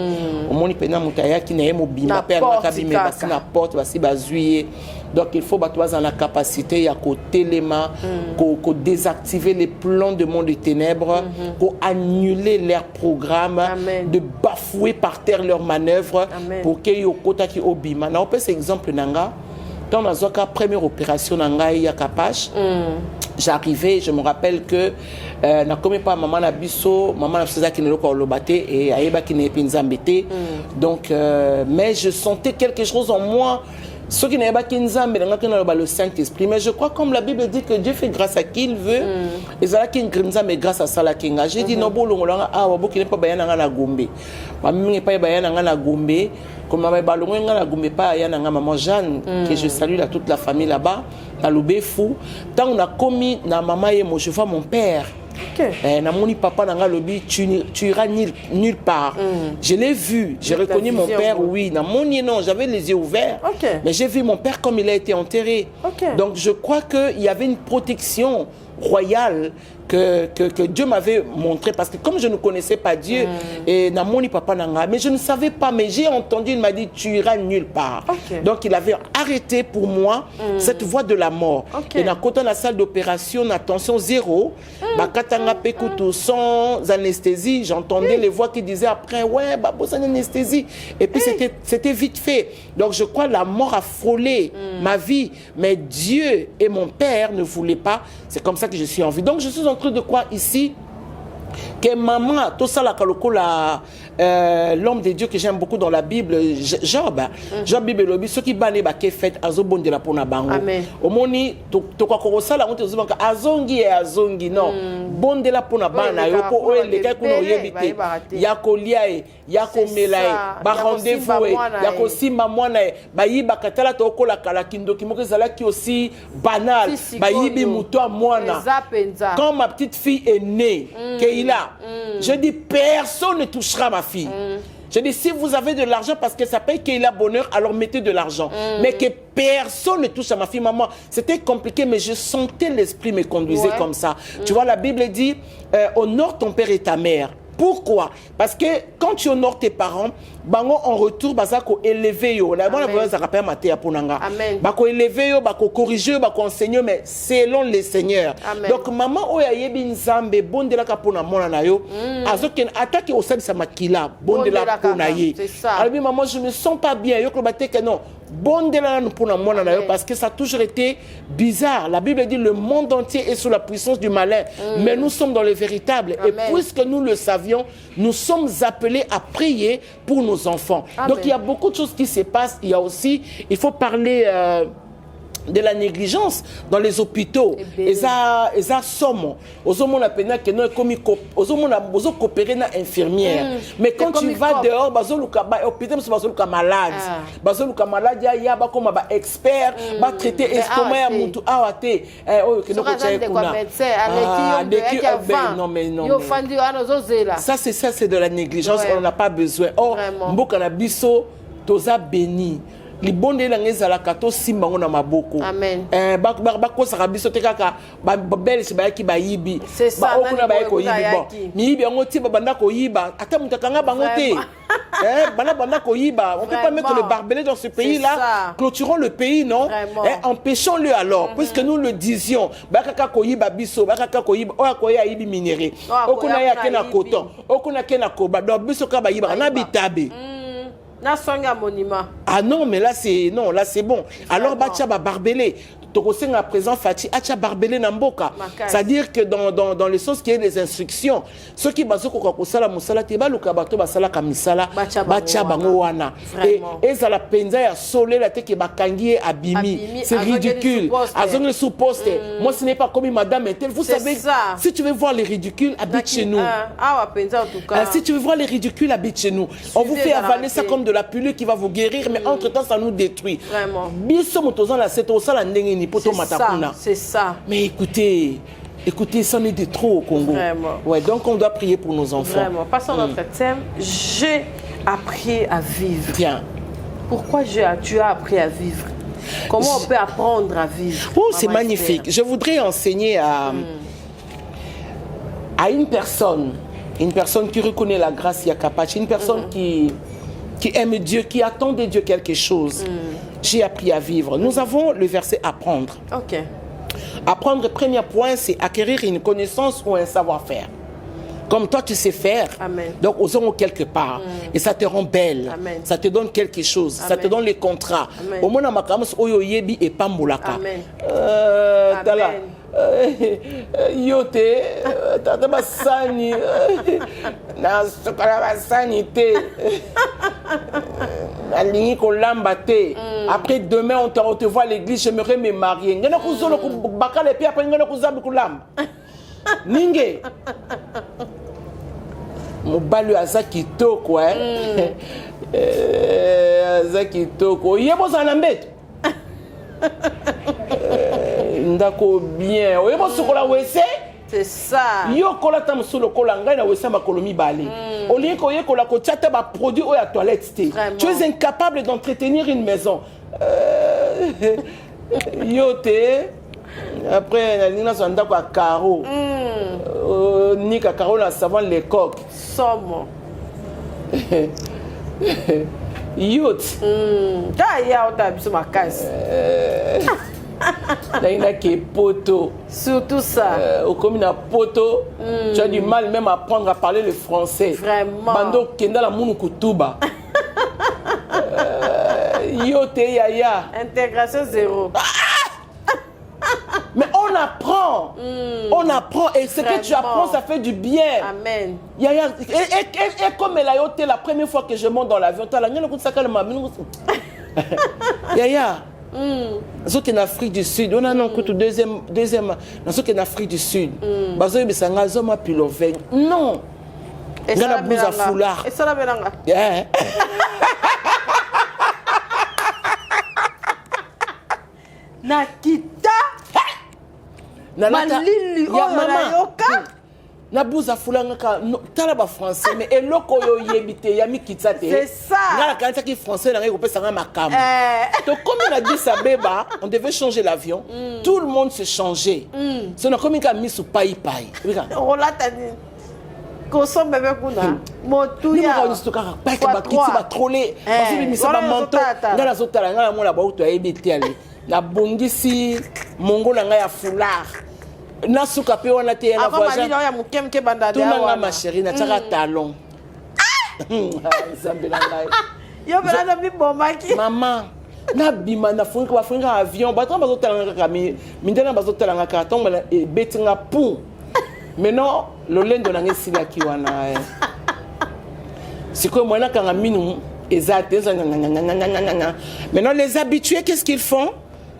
omoni pena mutaya ki na ye mobima pe alaka bime basi na porte basi bazuye. Donc il faut battre la capacité à côté les mains, qu'on désactiver les plans de monde des ténèbres, qu'on annuler leurs programmes, de bafouer par terre leurs manœuvres pour qu'il y ait au côté qui obima. On peut cet exemple nanga. Dans la première opération nanga il y a Kapache. J'arrivais, je me rappelle que na comme pas maman na biso, maman na faisait qui ne le lobaté et aïba qui n'est pas nzambete. Donc mais je sentais quelque chose en moi. Ceux qui n'avaient pas le Saint-Esprit, mais je crois comme la Bible dit que Dieu fait grâce à qui il veut, et ça qui mais grâce à ça la kinga. J'ai dit non bon qui n'est pas bayana na gombe. Mami n'est pas bayana na gombe, comme ma balongo na gombe pas yana maman Jeanne que je salue là toute la famille là-bas, à l'Obefou. Tant on a commis na maman et moi je vois mon père. Na moni papa nanga lobi tu iras nulle part. Je l'ai vu, j'ai reconnu mon père, oui. Na moni non, j'avais les yeux ouverts. Mais j'ai vu mon père comme il a été enterré. Donc je crois qu'il y avait une protection royale que Dieu m'avait montré parce que comme je ne connaissais pas Dieu et na moni papa nanga, mais je ne savais pas, mais j'ai entendu, il m'a dit tu iras nulle part. Donc il avait arrêté pour moi cette voie de la mort. Et dans la salle d'opération, attention zéro, bakatanga pekuto sans anesthésie, j'entendais les voix qui disaient après ouais babo sans anesthésie et puis c'était vite fait. Donc je crois la mort a frôlé ma vie, mais Dieu et mon père ne voulaient pas. C'est comme ça que je suis en vie. Donc je suis en train de croire ici que maman, tout ça là, l'homme de Dieu que j'aime beaucoup dans la Bible, Job, Job Bible lobby, ceux qui banné ba fait azo bon de la pona bango. Au moni to kwa korosa la honte zubanka azongi et azongi non. Bon de la pona bana yo ko o le kai kuno yebite. Ya ko liae, ya ko melae, ba rendez-vous ya ko simba mwana ba yiba katala to ko la kala kindo kimoko zala ki aussi banal. Ba yibi muto mwana. Quand ma petite fille est née, je dis personne ne touchera ma fille. Je dis si vous avez de l'argent parce que ça paye qu'il a bonheur, alors mettez de l'argent. Mais que personne ne touche à ma fille, maman. C'était compliqué, mais je sentais l'esprit me conduisait comme ça. Tu vois, la Bible dit honore ton père et ta mère. Pourquoi? Parce que quand tu honores tes parents, bango en retour bazako élever yo. La bonne voix ça rappelle maté aponanga. Bako élever yo, bako corriger, bako enseigner mais selon les seigneurs. Donc maman oya yebi nzambe bondela ka pona mona na yo. Azoken attaque au sali sa makila bondela pona ye. Alors maman je me sens pas bien yo ko baté que non. Bondela pona mona na yo parce que ça a toujours été bizarre. La Bible dit le monde entier est sous la puissance du malin, mais nous sommes dans le véritable et puisque nous le savions, nous sommes appelés à prier pour nos enfants. Donc il y a beaucoup de choses qui se passent. Il y a aussi, il faut parler de la négligence dans les hôpitaux. Et ça somme. Aux hommes on appelle que nous comme aux hommes on besoin coopérer na infirmière. Mais quand tu vas dehors, bazoluka ba hôpital bazoluka malade. Bazoluka malade ya ba comme ba expert, ba traiter estomac ya mutu awate. Que nous non mais non. Ça c'est de la négligence, on n'a pas besoin. Or mboka na biso toza béni. Les bonnes langues à la kato simba on a maboko. Amen. Bako sarabiso te kaka ba belle se ba ki ba yibi.
C'est ça.
Ba okuna ba ko yibi bon. Mi yibi on ti ba banda ko yiba. Ata mutakanga bango te. Banda ko yiba. On peut pas mettre le barbelé dans ce pays là. Clôturons le pays non. Empêchons-le alors puisque nous le disions. Ba kaka ko yiba biso, ba kaka ko yiba. O ko ya yibi minéré. Okuna ya kena coton. Okuna kena koba. Do biso ka ba yiba na bitabe.
Monument.
Ah non, mais là c'est bon. Alors Batia va barbelé. Tokoseng à présent Fati Acha Barbelé Namboka. C'est-à-dire que dans le sens qui est des instructions, ceux qui basent au Sala Musala Teba, le Kabato Basala Kamisala, Bacha Bangoana. Et ça la penza ya solé la tête qui bakangi abimi. C'est ridicule. Azong le sous-poste. Moi, ce n'est pas comme madame Intel. Vous savez, si tu veux voir les ridicules, habite chez nous. Si tu veux voir les ridicules, habite chez nous. On vous fait avaler ça comme de la pilule qui va vous guérir, mais entre-temps, ça nous détruit. Vraiment.
C'est ça.
Mais écoutez, ça en est de trop au Congo.
Vraiment.
Ouais, donc on doit prier pour nos enfants.
Vraiment. Passons à notre thème. J'ai appris à vivre.
Bien.
Pourquoi tu as appris à vivre? Comment on peut apprendre à vivre?
Oh, c'est magnifique. Je voudrais enseigner à une personne qui reconnaît la grâce Yakapachi, une personne qui aime Dieu, qui attend de Dieu quelque chose. J'ai appris à vivre. Nous avons le verset apprendre.
Ok.
Apprendre, premier point, c'est acquérir une connaissance ou un savoir-faire. Comme toi, tu sais faire.
Amen.
Donc, aux hommes quelque part. Et ça te rend belle.
Amen.
Ça te donne quelque chose.
Amen.
Ça te donne les contrats.
Amen.
Au moins, on makamus oyo yebi et pambolaka.
Amen.
Tala. Yote. Tata basani. Na sokala basani te. Aligné kolamba te. Après demain, on te voit à l'église. J'aimerais me marier. Ngana kuzolo kubakale puis après ngana kuzabi kulamba. Ninge. Mobali aza kitoko aza kitoko yebo zana mbeto ndako bien oyebo sokola wese
c'est ça
yo kola ta musolo kola ngai na wese makolo mibale olie ko yekola ko chata ba produit o ya toilette te tu es incapable d'entretenir une maison yo te après la ligne sur ndako a caro nika caro la savon les coques
somme
youth
ya ota biso makasi
Naina qui est poteau.
Surtout ça.
Au comme na poto, tu as du mal même à apprendre à parler le français.
Vraiment.
Bando kenda la munu kutuba. Yote yaya.
Intégration zéro.
Mais on apprend. On apprend et ce que tu apprends, ça fait du bien.
Amen.
Yaya. Et comme elle a yoté la première fois que je monte dans l'avion, tu as la Yaya. Nous sommes en Afrique du Sud. On a un deuxième. Nous sommes en Afrique du Sud. Bazo bisanga zoma piloveng. Non.
Et ça la
blouse à foulard.
Et ça la belanga. Nakita. Malili o yoka.
Na blouse à foulard ngaka tala ba français mais eloko yo yebite ya mikitsa te.
C'est ça.
Ngala kanisa ki français na ngeko pesa nga makam. Donc comme on a dit ça beba, on devait changer l'avion. Tout le monde se changeait. C'est na comme ka misu pai.
Rolata ni. Koso bébé kuna. Motuya.
Ni ko stuka pa ka ba kitsi ba troller. Parce que misa ba manto. Ngala zotala ngala mona ba uto yebite ale. Na bongisi mongo na nga ya foulard. Nasuka pe wana te na voisin.
Ya mukemke banda
de awa. Ma chérie na tsaka talon. Zambela ngai.
Yo bela na bibomaki.
Maman, na bima na funga avion, ba tamba zotala ngaka mindena bazotala ngaka tomba betinga pou. Maintenant, le lendo na ngesi la ki wana. Siko mwana kanga minu ezate. Maintenant les habitués qu'est-ce qu'ils font?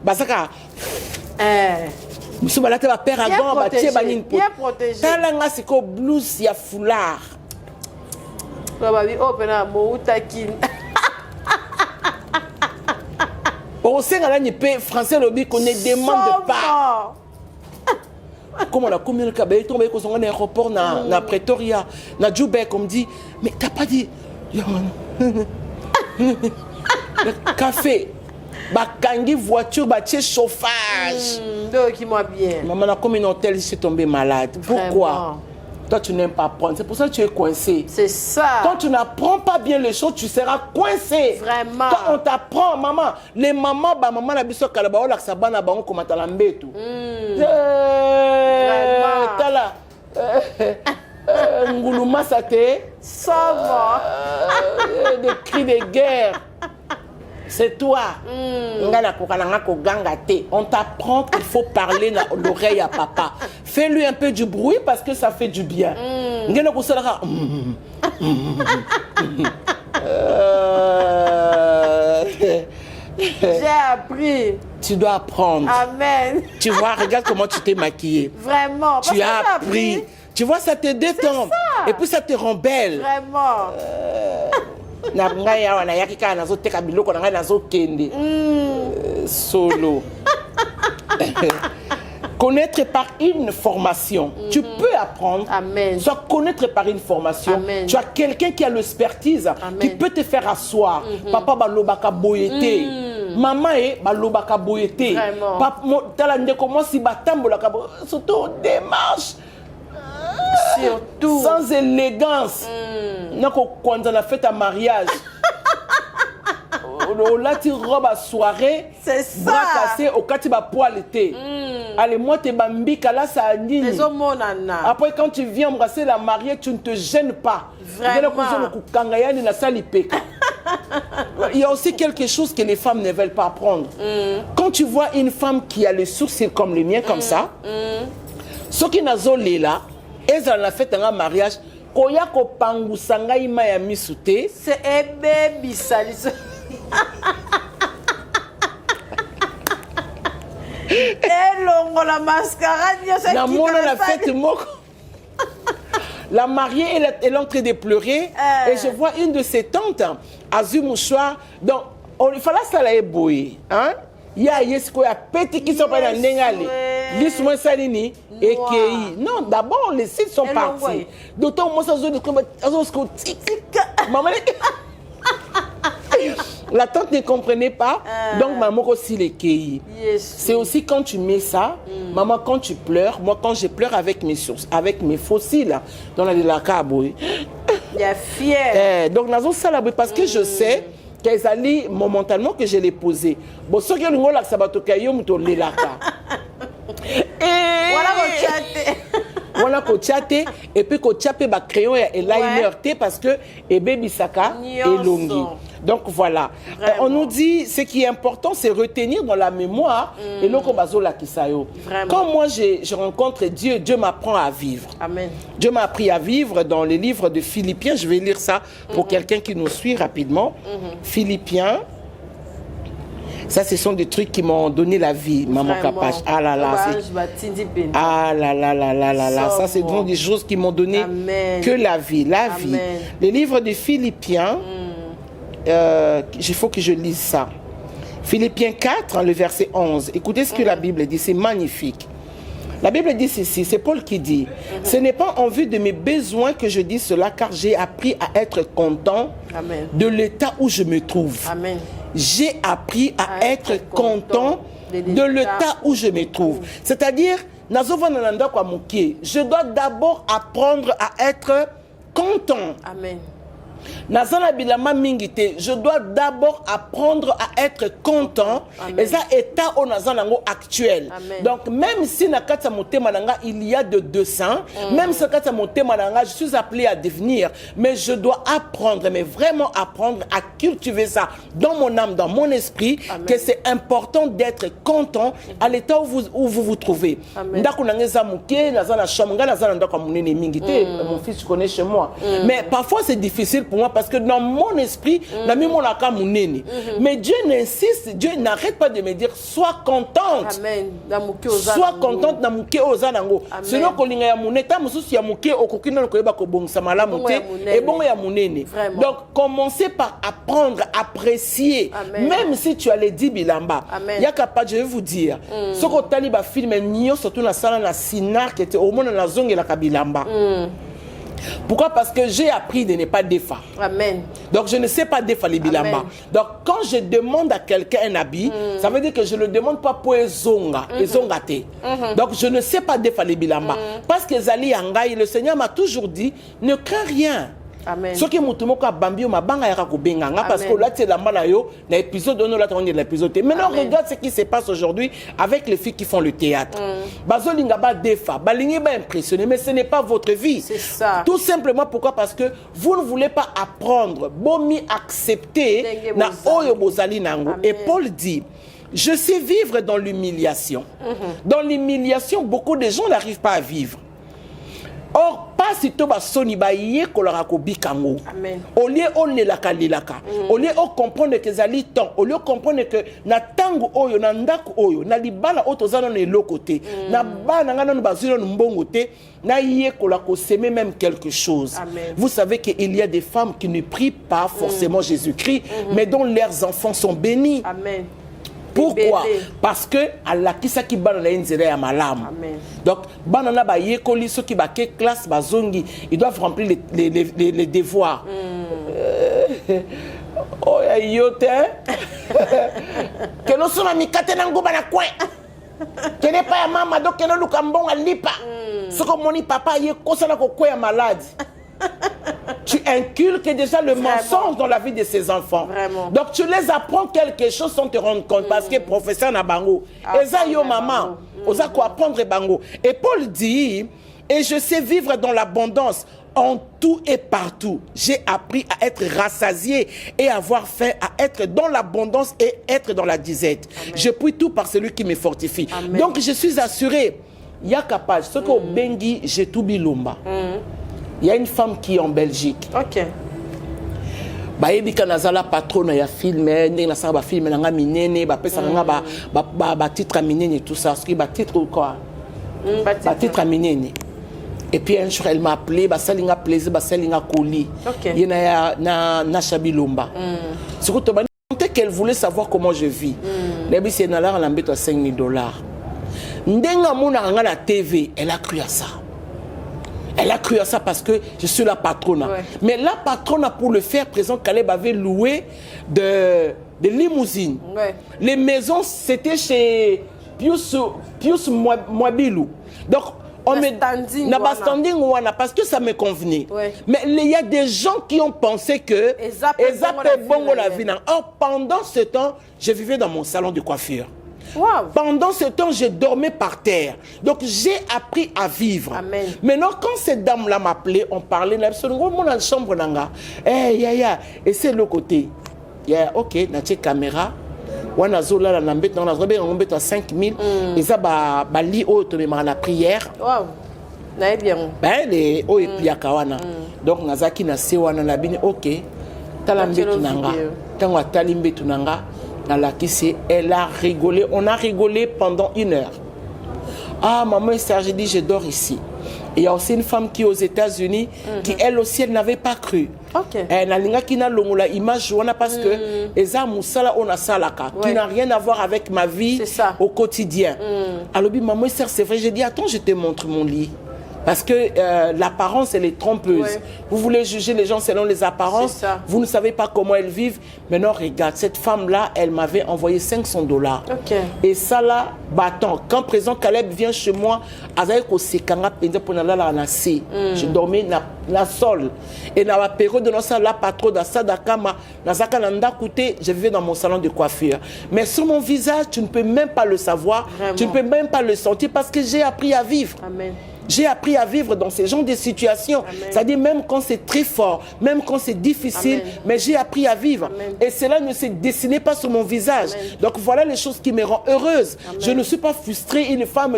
Basaka Monsieur Balate va père à gant, va tirer banine pour.
Bien protégé.
Talanga c'est quoi blouse ya foulard.
Bababi opena moutakin.
Au Sénégal ni pe français lobby qu'on ne demande pas. Comme on a commis le cabé tombé qu'on soit en aéroport na Pretoria, na Djoubek on me dit mais t'as pas dit le café. Bakangi voiture, bâtir chauffage.
Qui moi bien.
Maman a comme une hôtel, je suis tombée malade. Pourquoi? Toi, tu n'aimes pas apprendre. C'est pour ça que tu es coincé.
C'est ça.
Quand tu n'apprends pas bien les choses, tu seras coincé.
Vraiment.
Quand on t'apprend, maman, les mamans, maman n'a biso kalabao la sabana ba on komata lambetu. Vraiment. Tala. Nguluma sate.
Ça va.
Des cris de guerre. C'est toi. On t'apprend qu'il faut parler dans l'oreille à papa. Fais-lui un peu du bruit parce que ça fait du bien.
J'ai appris.
Tu dois apprendre.
Amen.
Tu vois, regarde comment tu t'es maquillée.
Vraiment.
Tu as appris. Tu vois, ça te détend. Et puis ça te rend belle.
Vraiment.
Solo. Connaître par une formation. Tu peux apprendre.
Amen.
Soit connaître par une formation.
Amen.
Tu as quelqu'un qui a l'expertise, qui peut te faire asseoir. Papa balobaka boyete. Maman balobaka boyete. Papa comment si batambola surtout démarche.
Surtout.
Sans élégance. Quand on a fait ta mariage. Là, tu robes à soirée.
C'est ça.
Bras cassés, au cas où tu vas poil l'été. Allez, moi, t'es bambika, là, ça a dit. Après, quand tu viens embrasser la mariée, tu ne te gênes pas.
Vraiment.
Il y a aussi quelque chose que les femmes ne veulent pas apprendre. Quand tu vois une femme qui a les sourcils comme les miens, comme ça, ce qui n'a pas là, elles ont fait un mariage. Koya ko pangusanga ima ya misute.
C'est un baby salis. Longo la mascarade.
La mona la fête moko. La mariée elle est en train de pleurer et je vois une de ses tantes Azu mouchoir. Donc il fallait ça la ébouiller, hein? Il y a yesko ya petit qui sont pas dans n'engali. L'ismo salini et kei. Non, d'abord les sites sont partis. D'autant moi ça zone comme maman. La tante ne comprenait pas, donc maman aussi les kei. C'est aussi quand tu mets ça, maman quand tu pleures, moi quand je pleure avec mes sources, avec mes fossiles dans la caboy.
Il y a fier.
Donc nazo salabri parce que je sais qu'elles allaient momentanément que je l'ai posé. Bon, ce que nous avons sabato kayo muto lelaka. Voilà ko chate et puis ko chape ba crayon et liner parce que et baby saka et longi. Donc voilà. On nous dit ce qui est important c'est retenir dans la mémoire et loko bazola kisayo. Quand moi je rencontre Dieu, Dieu m'apprend à vivre.
Amen.
Dieu m'a appris à vivre dans les livres de Philippiens, je vais lire ça pour quelqu'un qui nous suit rapidement. Philippiens. Ça, ce sont des trucs qui m'ont donné la vie, maman Capache. Ah là là, ah là là là là là là. Ça, c'est donc des choses qui m'ont donné que la vie, la vie. Les livres de Philippiens, il faut que je lise ça. Philippiens 4, le verset 11. Écoutez ce que la Bible dit, c'est magnifique. La Bible dit ceci, c'est Paul qui dit, ce n'est pas en vue de mes besoins que je dis cela, car j'ai appris à être content de l'état où je me trouve.
Amen.
J'ai appris à être content de l'état où je me trouve. C'est-à-dire, je dois d'abord apprendre à être content.
Amen.
Je dois d'abord apprendre à être content. Et ça état au nazanango actuel. Donc même si nakata motemananga il y a de 200, même si nakata motemananga je suis appelé à devenir, mais je dois apprendre, mais vraiment apprendre à cultiver ça dans mon âme, dans mon esprit, que c'est important d'être content à l'état où vous vous trouvez. Mon fils tu connais chez moi, mais parfois c'est difficile pour moi parce que dans mon esprit, mais Dieu n'insiste, Dieu n'arrête pas de me dire sois contente.
Amen.
Sois contente na muke ozanango. Sinon kolinga ya muneta mususu ya muke okokina koyeba ko bongisa malamu te et bon ya munene. Donc commencez par apprendre, apprécier. Même si tu as les 10 bilamba. Ya capable je vais vous dire. Ce que tali ba film nyo surtout na sala na sinar qui était au monde na zonge la kabilamba. Pourquoi? Parce que j'ai appris de ne pas défaire.
Amen.
Donc je ne sais pas défaire les bilamba. Donc quand je demande à quelqu'un un habit, ça veut dire que je ne le demande pas pour ezonga, ezongate. Donc je ne sais pas défaire les bilamba. Parce que Zali Angaï, le Seigneur m'a toujours dit, ne crains rien.
Amen.
Ce qui moutumoko a bambi ma banga ya ko benganga parce que là c'est la mala yo na épisode on là on est l'épisode. Maintenant regarde ce qui se passe aujourd'hui avec les filles qui font le théâtre. Bazolinga ba defa, balingi ba impressionner mais ce n'est pas votre vie.
C'est ça.
Tout simplement pourquoi parce que vous ne voulez pas apprendre, bomi accepter na oyo bozali nango. Et Paul dit je sais vivre dans l'humiliation. Dans l'humiliation, beaucoup de gens n'arrivent pas à vivre. Or, pas si tu vas soni ba yé kolorako bikango. Au lieu on le laka lilaka. Au lieu on comprendre que zali temps. Au lieu comprendre que na tango oyo na ndaku oyo na libala otozana ne lokote. Na bana ngana no bazilo mbongo te. Na yé kolako semer même quelque chose. Vous savez qu'il y a des femmes qui ne prient pas forcément Jésus-Christ, mais dont leurs enfants sont bénis.
Amen.
Pourquoi? Parce que Allah qui sa ki banana inzere ya malam. Donc banana ba yekoli ceux qui ba ke classe bazongi, ils doivent remplir les devoirs. Oh ya yote. Que no sona mikate nango bana kwe. Que n'est pas ya mama donc que no lukambonga lipa. Ce que moni papa yeko sana ko kwe ya malade. Tu inculques déjà le mensonge dans la vie de ses enfants. Donc tu les apprends quelque chose sans te rendre compte parce que professeur na bango. Eza yo maman, oza ko apprendre bango. Et Paul dit et je sais vivre dans l'abondance en tout et partout. J'ai appris à être rassasié et avoir faim, à être dans l'abondance et être dans la disette. Je puis tout par celui qui me fortifie. Donc je suis assuré. Il y a capable ce que bengi j'ai tout bilumba. Il y a une femme qui est en Belgique.
Ok.
Bayebi kanazala patron ya film, ndenge na sanga ba film na nga minene, ba pesa nga ba titre minene tout ça, ce qui ba titre quoi? Ba titre minene. Et puis un jour elle m'a appelé, ba salinga plaisir, ba salinga colis.
Ok.
Yena na Chabilomba. Ce que tu qu'elle voulait savoir comment je vis. Lebi c'est na la lambeto $5,000. Ndenga mona nga na TV, elle a cru à ça. Elle a cru à ça parce que je suis la patronne. Mais la patronne, pour le faire, président Caleb avait loué de limousines. Les maisons, c'était chez Pius Mwabilou. Donc, on me standing parce que ça me convenait. Mais il y a des gens qui ont pensé que bongo la vie. Or, pendant ce temps, je vivais dans mon salon de coiffure. Pendant ce temps, je dormais par terre. Donc, j'ai appris à vivre. Maintenant, quand cette dame-là m'appelait, on parlait, dans la chambre, et c'est le côté. Ok, na caméra. On a zola la nambet, on a à 5,000. Et ça, li auto, mais la prière. Ben, les o et piakawana. Donc, nazaki na sewana na bini, ok. Talambe tunanga. Tangwa talimbe tunanga. Elle a rigolé. On a rigolé pendant 1 heure. Ah, maman, j'ai dit, je dors ici. Il y a aussi une femme qui est aux États-Unis, qui elle aussi, elle n'avait pas cru. Elle n'a pas image parce que Eza Moussala on a salaka, qui n'a rien à voir avec ma vie au quotidien. Alors, maman, c'est vrai, j'ai dit, attends, je te montre mon lit. Parce que l'apparence, elle est trompeuse. Vous voulez juger les gens selon les apparences. Vous ne savez pas comment elles vivent. Maintenant, regarde, cette femme-là, elle m'avait envoyé $500. Et ça, là, attends, quand président Caleb vient chez moi, je dormais dans la sol. Et dans la période de la patronne, je vivais dans mon salon de coiffure. Mais sur mon visage, tu ne peux même pas le savoir. Tu ne peux même pas le sentir parce que j'ai appris à vivre. J'ai appris à vivre dans ces genres de situations. C'est-à-dire même quand c'est très fort, même quand c'est difficile, mais j'ai appris à vivre. Et cela ne s'est dessiné pas sur mon visage. Donc voilà les choses qui me rendent heureuse. Je ne suis pas frustrée, une femme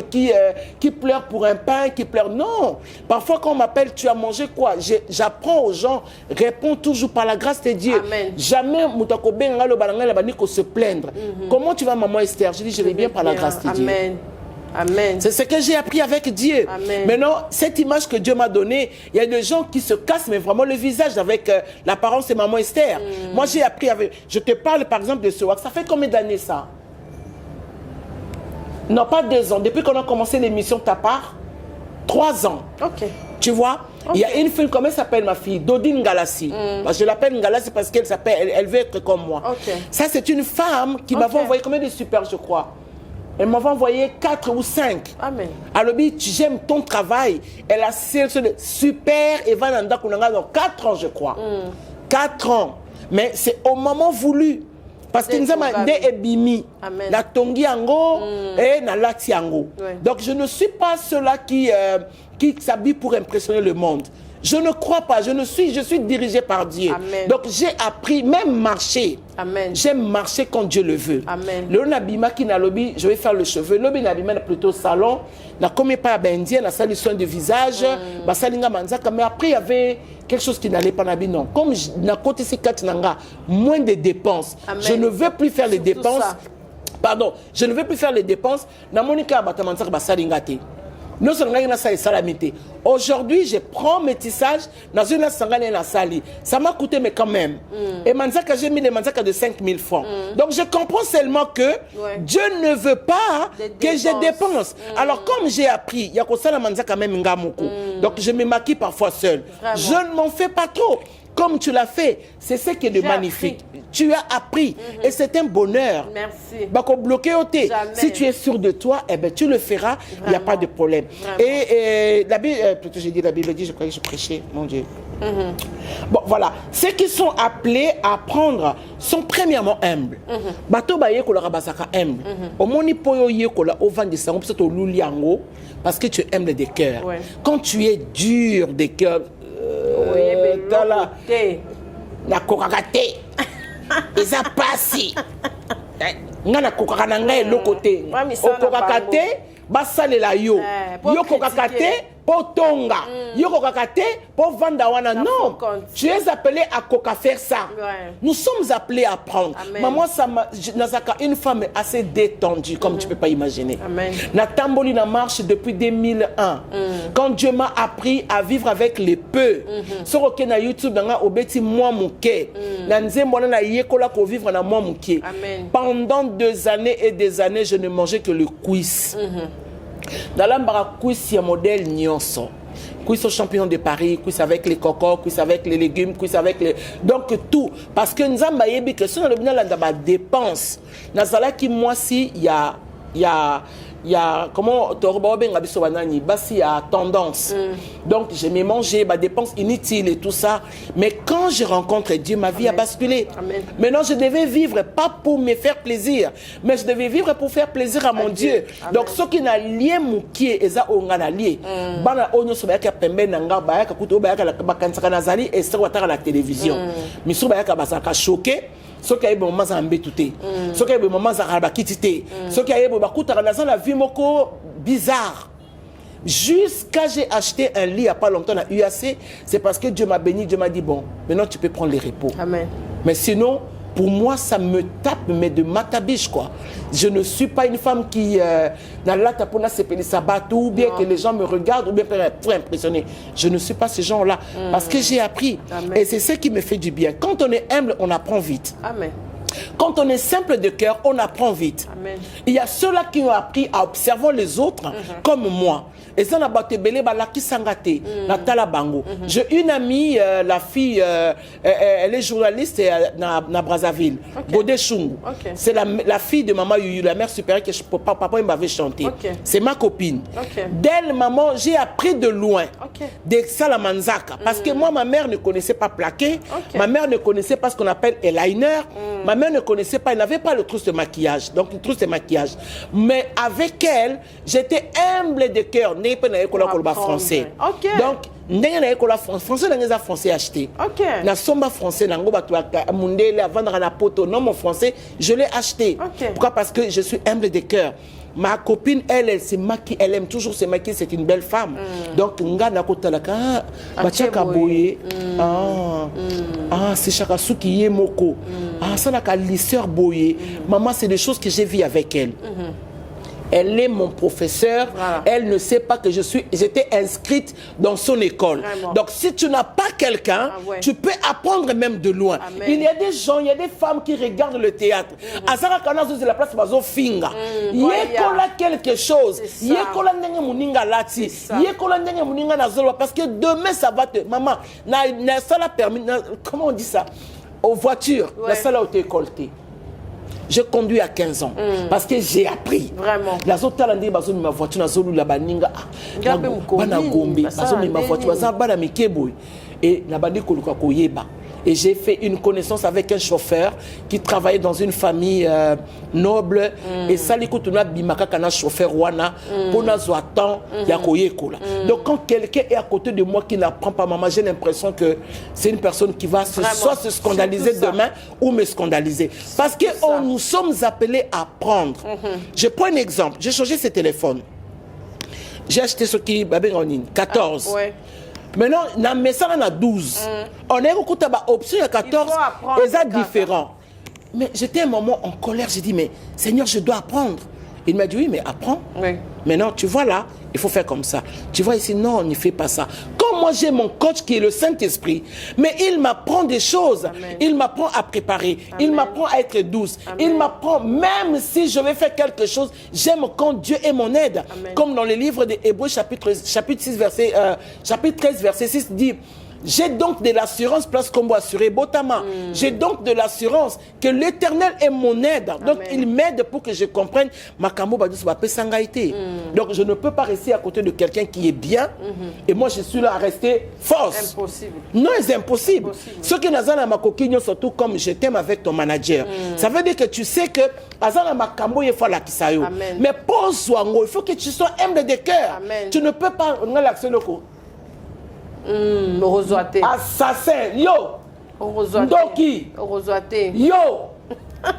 qui pleure pour un pain, qui pleure. Non. Parfois quand on m'appelle, tu as mangé quoi? J'apprends aux gens, réponds toujours par la grâce de Dieu. Jamais se plaindre. Comment tu vas, maman Esther? Je dis, je vais bien par la grâce de Dieu.
Amen.
C'est ce que j'ai appris avec Dieu. Maintenant, cette image que Dieu m'a donnée, il y a des gens qui se cassent, mais vraiment le visage avec l'apparence de maman Esther. Moi, j'ai appris avec... Je te parle par exemple de ce wax. Ça fait combien d'années ça? Non, pas 2 ans. Depuis qu'on a commencé l'émission Ta part, 3 ans. Tu vois? Il y a une fille, comment elle s'appelle ma fille? Dodine Galassi. Je l'appelle Galassi parce qu'elle s'appelle, elle veut être comme moi. Ça, c'est une femme qui m'avait envoyé combien de super, je crois? Elle m'avait envoyé 4 ou 5.
Amen.
Alors, j'aime ton travail. Elle a sélectionné super Evan Anda Kunanga dans 4 ans, je crois. 4 ans. Mais c'est au moment voulu. Parce que nous avons des ebimi, la tongi ango et la lati ango. Donc, je ne suis pas ceux-là qui s'habillent pour impressionner le monde. Je ne crois pas, je suis dirigé par Dieu. Amen. Donc j'ai appris, même marcher. J'aime marcher quand Dieu le veut. Le nabima qui n'a lobby, je vais faire le cheveu. Le nabima plutôt salon. La commis pas indien, la salle soin de visage, la salinga manzaka. Mais après il y avait quelque chose qui n'allait pas nabi non. Comme na côté c'est katinanga, moins de dépenses. Je ne veux plus faire les dépenses. Ça. Pardon, je ne veux plus faire les dépenses. Na monika batamanzaka basalingate. Nous sommes dans la salamité. Aujourd'hui, je prends mes tissages dans une sangane la sali. Ça m'a coûté, mais quand même. Et manzaka, j'ai mis des manzaka de 5000 francs. Donc, je comprends seulement que Dieu ne veut pas que je dépense. Alors, comme j'ai appris, il y a que ça la manzaka même ngamuko. Donc, je me maquille parfois seul. Vraiment. Je ne m'en fais pas trop. Comme tu l'as fait, c'est ce qui est de magnifique. Tu as appris et c'est un bonheur.
Merci.
Bako bloqué au thé. Si tu es sûr de toi, eh ben, tu le feras, il n'y a pas de problème. Vraiment. Et la Bible, plutôt j'ai dit la Bible dit, je crois que je prêchais, mon Dieu. Bon, voilà. Ceux qui sont appelés à apprendre sont premièrement humbles. Bato ba ye kola basaka humble. Au moni poyo ye kola au vent de sango peut au luliango parce que tu es humble de cœur. Quand tu es dur de cœur, na kokakate eza pasi nga na kokaka na ngai lokote okokakate basalela yo yo kokakate po tonga yo kokakate po vanda wana non tu es appelé à coca faire ça. Nous sommes appelés à apprendre. Maman ça nazaka une femme assez détendue comme tu peux pas imaginer. Na tamboli na marche depuis 2001 quand Dieu m'a appris à vivre avec les peu sur OK na YouTube nga obeti moi muke na nzembo na yekola ko vivre na moi muke. Pendant 2 années et des années je ne mangeais que le cuisse. Dans l'ambara cuisse il y a modèle nyonso. Cuisse au champion de Paris, cuisse avec les cocos, cuisse avec les légumes, cuisse avec les... Donc tout. Parce que nous avons dit que si on a des dépenses, qui moi si il y a comment il y a tendance. Donc je m'ai mangé des dépenses inutiles et tout ça. Mais quand je rencontre Dieu, ma vie a basculé. Maintenant je devais vivre pas pour me faire plaisir, mais je devais vivre pour faire plaisir à mon Dieu. Donc ce qui n'a lié moukié eza ongana lié. Bana onyo so bayaka pembe nanga bayaka kuto bayaka bakansaka nazali et ça wataka la télévision. Mais so bayaka basaka choqué. Ce qui a eu des moments à embêter, ce qui a eu des moments à quitter, ce qui a eu des moments à la vie bizarre. Jusqu'à j'ai acheté un lit il n'y a pas longtemps à UAC, c'est parce que Dieu m'a béni, Dieu m'a dit bon, maintenant tu peux prendre les repos. Amen. Mais sinon, pour moi, ça me tape, mais de matabiche, quoi. Je ne suis pas une femme qui n'a la tapona s'épelle sabatou, ou bien que les gens me regardent, ou bien pour impressionner. Je ne suis pas ce genre-là. Parce que j'ai appris. Amen. Et c'est ce qui me fait du bien. Quand on est humble, on apprend vite. Amen. Quand on est simple de cœur, on apprend vite. Amen. Il y a ceux-là qui ont appris à observer les autres, comme moi. Et ça, j'ai une amie, la fille, elle est journaliste à Brazzaville, Godé Chungu. C'est la fille de maman Yuyu, la mère supérieure que papa m'avait chanté. C'est ma copine. D'elle, maman, j'ai appris de loin de Salamanzaka. Parce que moi, ma mère ne connaissait pas plaqué, ma mère ne connaissait pas ce qu'on appelle eyeliner, ma mère ne connaissait pas, elle n'avait pas le trousse de maquillage. Donc, le trousse de maquillage. Mais avec elle, j'étais humble de cœur. Français. Donc, français n'a français acheté. Na somba français na ngoba tu mundele vendre na poto non mon français, je l'ai acheté. Pourquoi? Parce que je suis humble de cœur. Ma copine, elle se maquille, elle aime toujours se maquiller, c'est une belle femme. Donc, nga na kotalaka bachaka boye. C'est Chakasuki Yemoko. Ça n'a qu'à lisseur boye. Maman, c'est des choses que j'ai vues avec elle. Elle est mon professeur. Voilà. Elle ne sait pas que j'étais inscrite dans son école. Vraiment. Donc, si tu n'as pas quelqu'un, tu peux apprendre même de loin. Amen. Il y a des gens, il y a des femmes qui regardent le théâtre. Azara kana c'est la place bazo finga. Yekola quelque chose. Yekola ndenge muninga lati. Yekola ndenge muninga nazolo parce que demain ça va te maman na ça la permis comment on dit ça aux voitures la salle a été coltée. J'ai conduit à 15 ans parce que j'ai appris.
Vraiment.
La zotala ndi bazo ma voiture na zolu la baninga. Bana gombe, bazo ma voiture baza bana mikebo et na bandi ko luka koyeba. Et j'ai fait une connaissance avec un chauffeur qui travaillait dans une famille noble. Et ça, l'écoute, on a bimaka kana chauffeur wana pour nous attendre ya koyekola. Donc quand quelqu'un est à côté de moi qui n'apprend pas maman, j'ai l'impression que c'est une personne qui va soit se scandaliser demain ou me scandaliser. Parce que nous sommes appelés à apprendre. Je prends un exemple. J'ai changé ce téléphone. J'ai acheté ce qui 14. Ouais. Maintenant, dans mes salles, on a 12. On a une option à 14, et ça différent. Mais j'étais un moment en colère, j'ai dit, mais Seigneur, je dois apprendre. Il m'a dit, oui, mais apprends. Oui. Maintenant, tu vois là, il faut faire comme ça. Tu vois ici, non, on ne fait pas ça. Comme moi, j'ai mon coach qui est le Saint-Esprit, mais il m'apprend des choses. Amen. Il m'apprend à préparer. Amen. Il m'apprend à être douce. Amen. Il m'apprend, même si je vais faire quelque chose, j'aime quand Dieu est mon aide. Amen. Comme dans le livre des Hébreux, chapitre 13, verset 6 dit, j'ai donc de l'assurance, place comme vous assurez, Botama. J'ai donc de l'assurance que l'Éternel est mon aide. Donc Amen. Il m'aide pour que je comprenne ma kamo badus va sangaïté. Donc je ne peux pas rester à côté de quelqu'un qui est bien et moi je suis là à rester fausse. Impossible. Non, c'est impossible. Ce qui n'a pas ma coquille, surtout comme je t'aime avec ton manager. Ça veut dire que tu sais que Azana ma kamo il faut la kisayo. Mais pose-toi, il faut que tu sois humble de cœur. Tu ne peux pas l'accès locaux. Assassin, yo. Ndoki. Yo.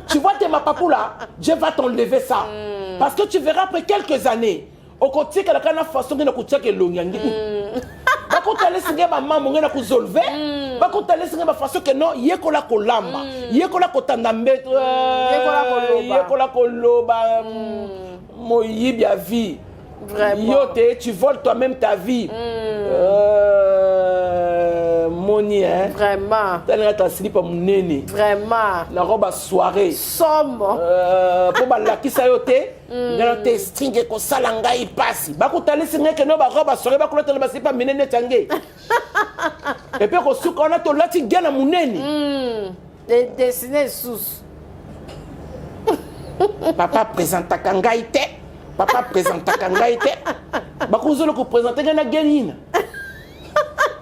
Tu vois tes mapapou là, Dieu va t'enlever ça. Parce que tu verras après quelques années, au côté que la canne façon de nous que l'onyangi. Bah quand tu allais signer ma maman, on a ku zolve. Bah quand tu allais signer ma façon que non, yekola kolamba, yekola kotandambe, yekola koloba, moyi bien vie. Vraiment. Tu voles toi-même ta vie. Moni, hein? Vraiment. Ta slip à mon nene. Vraiment. La robe à soirée. Somme. Pour la qui ça yote. Dans tes strings et qu'on salanga y passe. Bah quand t'allais signer que non, bah robe à soirée, bah quand t'allais passer pas menene tangé. Et puis qu'on a ton lati gagne à mon nene. Dessiner sous. Papa présente ta kangaïté. Papa présente ta kangaïté. Bah quand vous le présentez, il y a une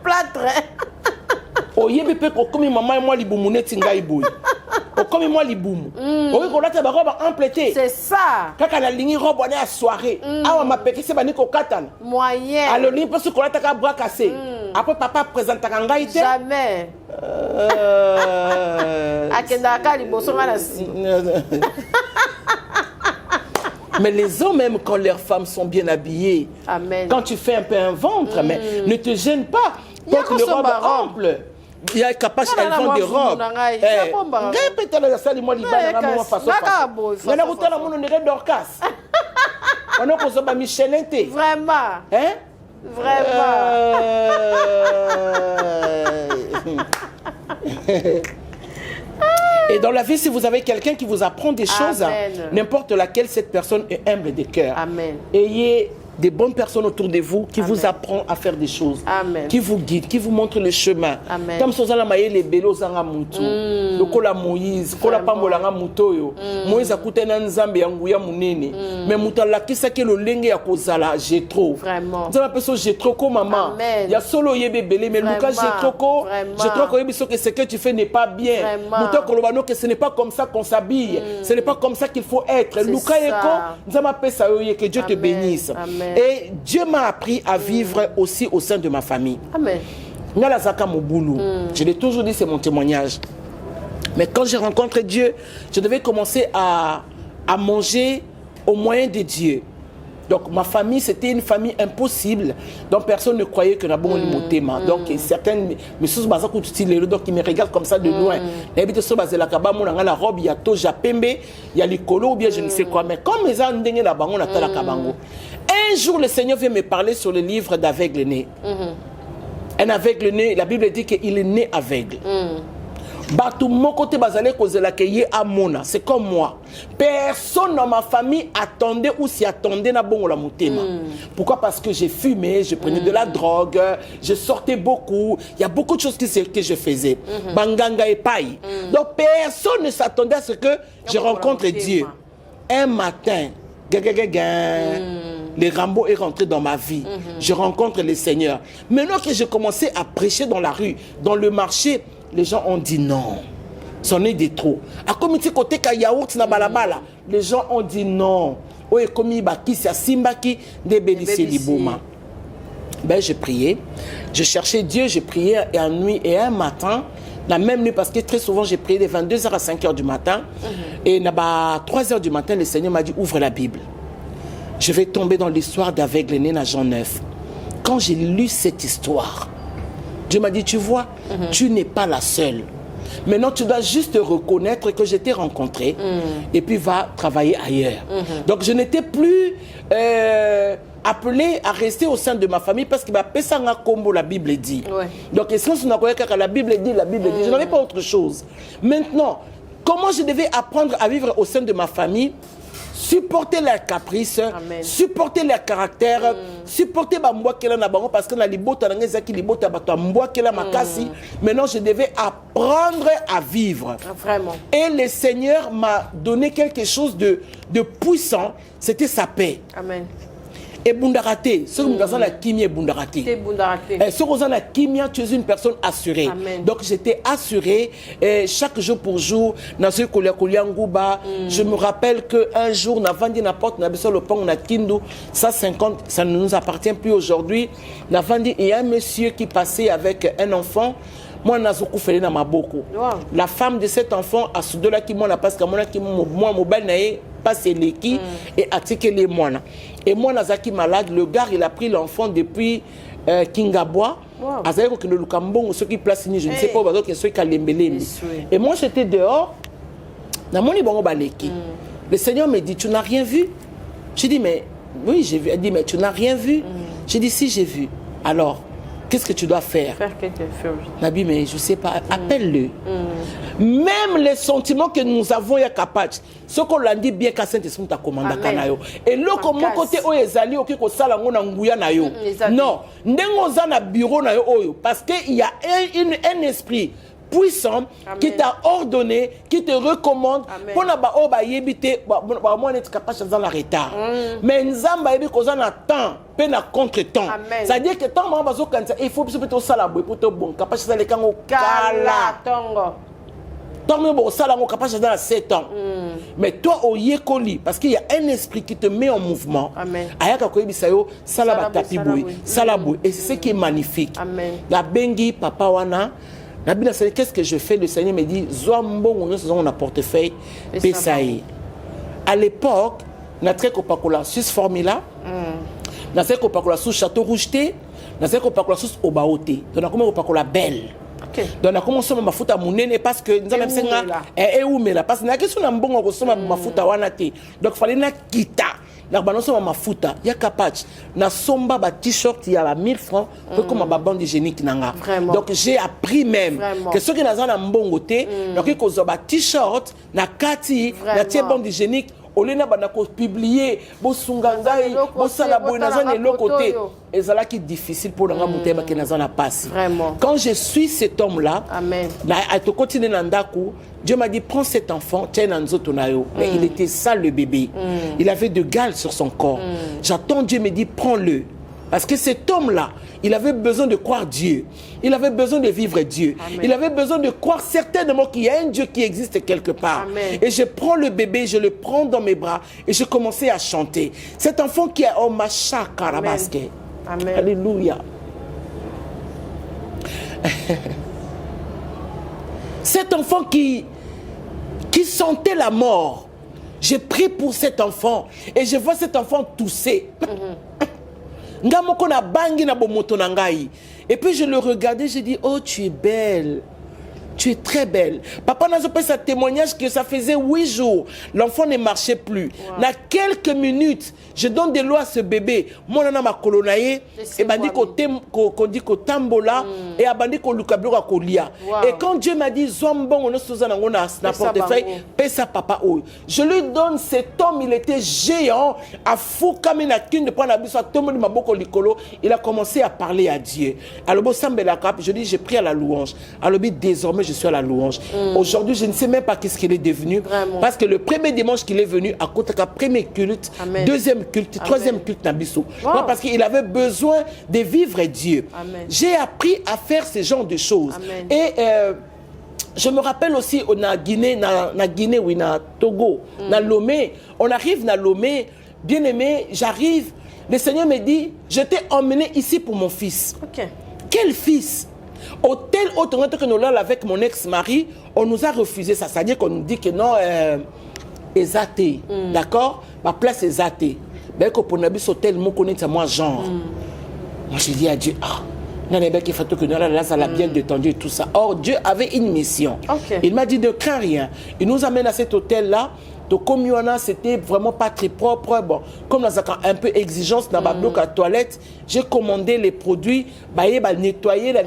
plâtre. O yebe pe ko komi maman moi libumu neti ngai boy. O komi moi libumu. O ko lata ba robe emplété. C'est ça. Kaka na lingi robe on est à soirée. Awa ma peki se bani ko katana. Moyen. Alors li parce que lata ka bras cassé. Après papa présente ta ngai té. Jamais. Akenda ka liboso ngana si. Mais les hommes, même quand leurs femmes sont bien habillées, Amen. Quand tu fais un peu un ventre, mais ne te gêne pas. Porte une robe ample. Il y a capable elles vendent des robes. Répète la salle moi libana na moi façon. On a goûté la mon on est Dorcas. On a posé ba Michelin té. Vraiment. Hein? Vraiment. Et dans la vie, si vous avez quelqu'un qui vous apprend des choses, n'importe laquelle, cette personne est humble de cœur. Amen. Ayez des bonnes personnes autour de vous qui vous apprennent à faire des choses, qui vous guident, qui vous montrent le chemin. Amen. Comme ça, vous avez les bélos zanga mutu, le kola Moïse, kola pambolanga mutoyo. Moïse a coûté un nzambe yanguya munene. Mais mutala qui sait que le lenge ya kozala j'ai trop. Vraiment. Vous avez personne j'ai trop comme maman. Il y a solo yebe belé mais Lucas j'ai trop ko yebiso que ce que tu fais n'est pas bien. Muto kolobano que ce n'est pas comme ça qu'on s'habille. Ce n'est pas comme ça qu'il faut être. Lucas eko, nzama pesa yoye que Dieu te bénisse. Amen. Et Dieu m'a appris à vivre aussi au sein de ma famille. Amen. Je l'ai toujours dit, c'est mon témoignage. Mais quand j'ai rencontré Dieu, je devais commencer à manger au moyen de Dieu. Donc ma famille, c'était une famille impossible. Donc personne ne croyait que nous avons un motema. Donc certaines choses donc qui me regardent comme ça de loin. La robe, il y a toja pembe, il y a l'icolo ou bien je ne sais quoi. Mais comme les gens ont un jour, le Seigneur vient me parler sur le livre d'aveugle né. Un aveugle né, la Bible dit qu'il est né aveugle. Batou mon côté bazale kozela keye amona, c'est comme moi. Personne dans ma famille attendait ou s'y attendait na bongo la motema. Pourquoi? Parce que j'ai fumé, je prenais de la drogue, je sortais beaucoup, il y a beaucoup de choses que je faisais. Banganga et paille. Donc personne ne s'attendait à ce que je rencontre Dieu. Un matin, le Rambo est rentré dans ma vie. Je rencontre le Seigneur. Maintenant que j'ai commencé à prêcher dans la rue, dans le marché, les gens ont dit non. C'en est de trop. À comité côté ka yaourt na balabala, les gens ont dit non. Oye komi baki sia simbaki de bélisser liboma. Ben j'ai prié, je cherchais Dieu, je priais et en nuit et un matin, la même nuit parce que très souvent j'ai prié de 22h à 5h du matin et à 3h du matin le Seigneur m'a dit ouvre la Bible. Je vais tomber dans l'histoire d'aveugle né à Jean 9. Quand j'ai lu cette histoire, Dieu m'a dit, tu vois, tu n'es pas la seule. Maintenant, tu dois juste reconnaître que je t'ai rencontré et puis va travailler ailleurs. Donc, je n'étais plus appelé à rester au sein de ma famille parce que comme la Bible dit. Donc, est-ce que la Bible dit, je n'avais pas autre chose. Maintenant, comment je devais apprendre à vivre au sein de ma famille? Supporter leurs caprices, supporter leur caractère, supporter parce que maintenant je devais apprendre à vivre.
Vraiment.
Et le Seigneur m'a donné quelque chose de puissant, c'était sa paix.
Amen.
Et Bundarate, ce que nous avons la kimia Bundarate. Ce que nous avons la kimia, tu es une personne assurée.
Amen.
Donc j'étais assurée chaque jour pour jour. Je me rappelle qu'un jour, on a vendu n'importe le pont, on a Kindu, 150, ça ne nous appartient plus aujourd'hui. On a vendu, il y a un monsieur qui passait avec un enfant. Moi, la femme de cet enfant a soudé là qui m'a parce que moi, mobile pas c'est l'équipe et attiqué les moines. Et moi, Nazaki malade, le gars, il a pris l'enfant depuis Kingabois. Azayeko que le Lukambon, ceux qui placent, je ne sais pas, ceux qui Kalembele. Et moi, j'étais dehors. Le Seigneur me dit, tu n'as rien vu? J'ai dit, mais oui, j'ai vu. Elle dit, mais tu n'as rien vu? J'ai dit, si, j'ai vu. Alors, qu'est-ce que tu dois faire? Faire quelque chose. Nabi, mais je ne sais pas, appelle-le. Même les sentiments que nous avons, il y a capable. Ce qu'on l'a dit bien qu'à Saint-Esprit t'a commandé. Et là, comme mon côté, on est allé au Kiko Salango Nanguya Nayo. Non, n'engo na bureau Nayo Oyo. Parce qu'il y a un esprit puissant qui t'a ordonné, qui te recommande pour ne pas éviter être capable de faire la retard. Mais nous avons temps, peine à contre-temps. C'est-à-dire que tant il faut plutôt ça la pour te bon capable de faire les canaux kala. Tant que ça la capable de faire 7 ans. Mais toi au yekoli parce qu'il y a un esprit qui te met en mouvement. Ayaka ko bisayo sala ba tapi boy, sala boy et c'est ce qui est magnifique. La bengi papa wana qu'est-ce que je fais? Le Seigneur me dit, on a portefeuille, Pessaï. À l'époque, on a très copacola sous Formula, on a très copacola sous Château Rougeté, on a très copacola sous Obaoté. Donc, on a commencé copacola belle. Donc, on a commencé à me foutre à mon nez parce que nous avons fait un parce que nous avons fait un bon donc il fallait que quitter. Il y a capable na somba ba t-shirt il y a 1000 francs comme ma bande hygiénique nanga. Donc j'ai appris même que ceux qui n'ont pas mbongo té donc ils ont ba t-shirt na kati na tie bande hygiénique au lieu na publier bo sungangai bo sala bo nazana le côté et ça là qui est difficile pour nga muteba que nazana passe. Quand je suis cet homme là na à te continuer nandaku Dieu m'a dit, prends cet enfant, tiens Anzotonayo. Mais il était sale, le bébé. Il avait de gales sur son corps. J'attends, Dieu me dit, prends-le. Parce que cet homme-là, il avait besoin de croire Dieu. Il avait besoin de vivre Dieu. Il avait besoin de croire certainement qu'il y a un Dieu qui existe quelque part. Et je prends le bébé, je le prends dans mes bras et je commençais à chanter. Cet enfant qui est en macha karabaske. Alléluia. Cet enfant qui sentait la mort, j'ai prié pour cet enfant et je vois cet enfant tousser. Et puis je le regardais, j'ai dit, oh tu es belle. tu es très belle. Papa n'a pas sa témoignage que ça faisait 8 jours. L'enfant ne marchait plus. Dans quelques minutes, je donne des lois à ce bébé. Moi, on a ma colonaye. Et bandi qu'on dit qu'on tambola. Et bandi qu'on lucablo à kolia. Et quand Dieu m'a dit, Zombon, on a Suzanne, on a na portefeuille, paie ça papa. Je lui donne cet homme, il était géant. À fou comme une acune de prendre la bise, il a commencé à parler à Dieu. Alors, je dis, j'ai pris à la louange. Alors, désormais, je suis à la louange. Aujourd'hui, je ne sais même pas qu'est-ce qu'il est devenu. Vraiment. Parce que le premier dimanche qu'il est venu, à côté de premier culte, deuxième culte, troisième culte, Nabiso. Parce qu'il avait besoin de vivre Dieu. J'ai appris à faire ce genre de choses. Et je me rappelle aussi, on a Guinée, oui, na Togo, na Lomé. On arrive na Lomé, bien aimé, j'arrive. Le Seigneur me dit, je t'ai emmené ici pour mon fils. Quel fils? Au tel autre que nous l'avons avec mon ex-mari, on nous a refusé ça. C'est-à-dire qu'on nous dit que non, est athée. D'accord? Ma place est athée. Ben, que pour Nabi Sotel, moi, connais moi, genre. Moi, j'ai dit à Dieu, ça l'a bien détendu et tout ça. Or, Dieu avait une mission. Il m'a dit, ne crains rien. Il nous amène à cet hôtel-là. Donc, comme c'était vraiment pas très propre, bon, comme dans un peu exigence dans la toilette, j'ai commandé les produits, nettoyer, la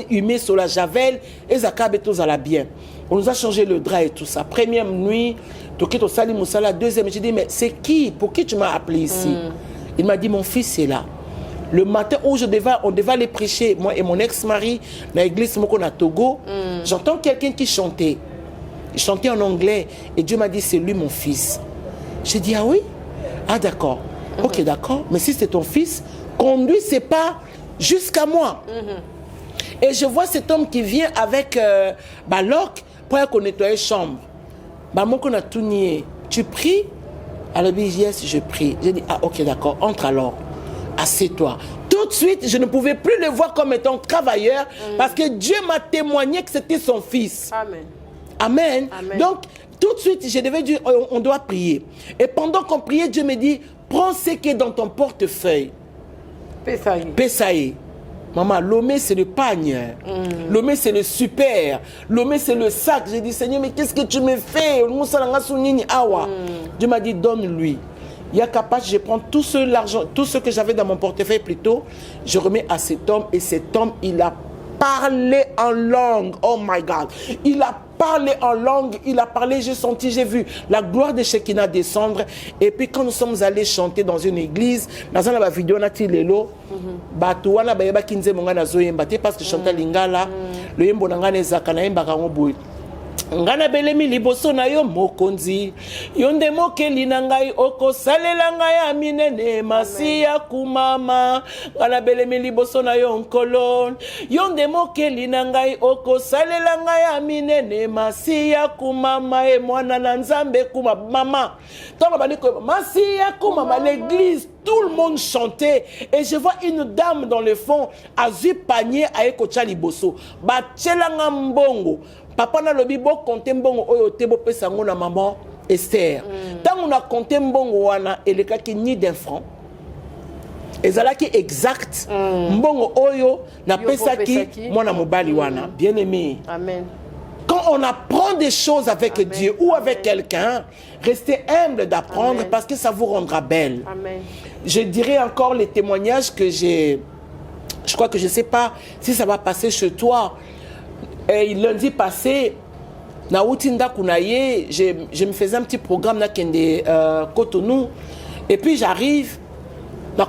humé sur la javel, et ça tout à bien. On nous a changé le drap et tout ça. Première nuit, deuxième, j'ai dit, mais c'est qui? Pour qui tu m'as appelé ici? Il m'a dit, mon fils est là. Le matin où on devait aller prêcher, moi et mon ex-mari, dans l'église à Togo, j'entends quelqu'un qui chantait. Il chantait en anglais et Dieu m'a dit c'est lui mon fils. J'ai dit ah oui? Ah d'accord. Ok d'accord. Mais si c'est ton fils, conduis ses pas jusqu'à moi. Et je vois cet homme qui vient avec l'orque pour qu'on nettoie les chambres. Moi qu'on a tout nié. Tu pries? Alors il dit yes je prie. J'ai dit ah ok d'accord. Entre alors. Assieds-toi. Tout de suite, je ne pouvais plus le voir comme étant travailleur parce que Dieu m'a témoigné que c'était son fils.
Amen.
Amen. Donc, tout de suite, je devais dire, on doit prier. Et pendant qu'on priait, Dieu me dit, prends ce qui est dans ton portefeuille. Pesaï. Maman, Lomé, c'est le pagne. Lomé, c'est le super. Lomé, c'est le sac. J'ai dit, Seigneur, mais qu'est-ce que tu me fais? Dieu m'a dit, donne-lui. Il y a capable, je prends tout l'argent, tout ce que j'avais dans mon portefeuille plutôt, je remets à cet homme. Et cet homme, il a parlé en langue. Oh my God. Il a parlé en langue, il a parlé, j'ai senti, j'ai vu la gloire de Shekinah descendre. Et puis quand nous sommes allés chanter dans une église, dans une vidéo, on a tiré l'élo, Batouana Bayaba Kinze Mongana Zoyembate, parce que chanter Lingala, le Yembonangane Zakana Yembakamoboui. Ngana belemi liboso na yo mokonzi yonde mokeli na ngai oko salela ngai aminene masiya kumama ngana belemi liboso na yo nkolo yonde mokeli na ngai oko salela ngai aminene masiya kumama e mwana na nzambe kuma mama tant baniko masiya kumama l'église tout le monde chantait et je vois une dame dans le fond azu panier aeko cha liboso ba tchelanga mbongo. Papa n'a le bibo compté mbongo oyo tebo pesa ngona maman Esther. Tant on a compté mbongo wana et le cas qui ni d'un franc. Et ça là qui exact mbongo oyo na pesa qui mona mobali wana bien aimé. Amen. Quand on apprend des choses avec Dieu ou avec quelqu'un, restez humble d'apprendre parce que ça vous rendra belle. Amen. Je dirais encore les témoignages que j'ai. Je crois que je ne sais pas si ça va passer chez toi. Et lundi passé, na Outinda Kounaye, je me faisais un petit programme na Kende Cotonou. Et puis j'arrive,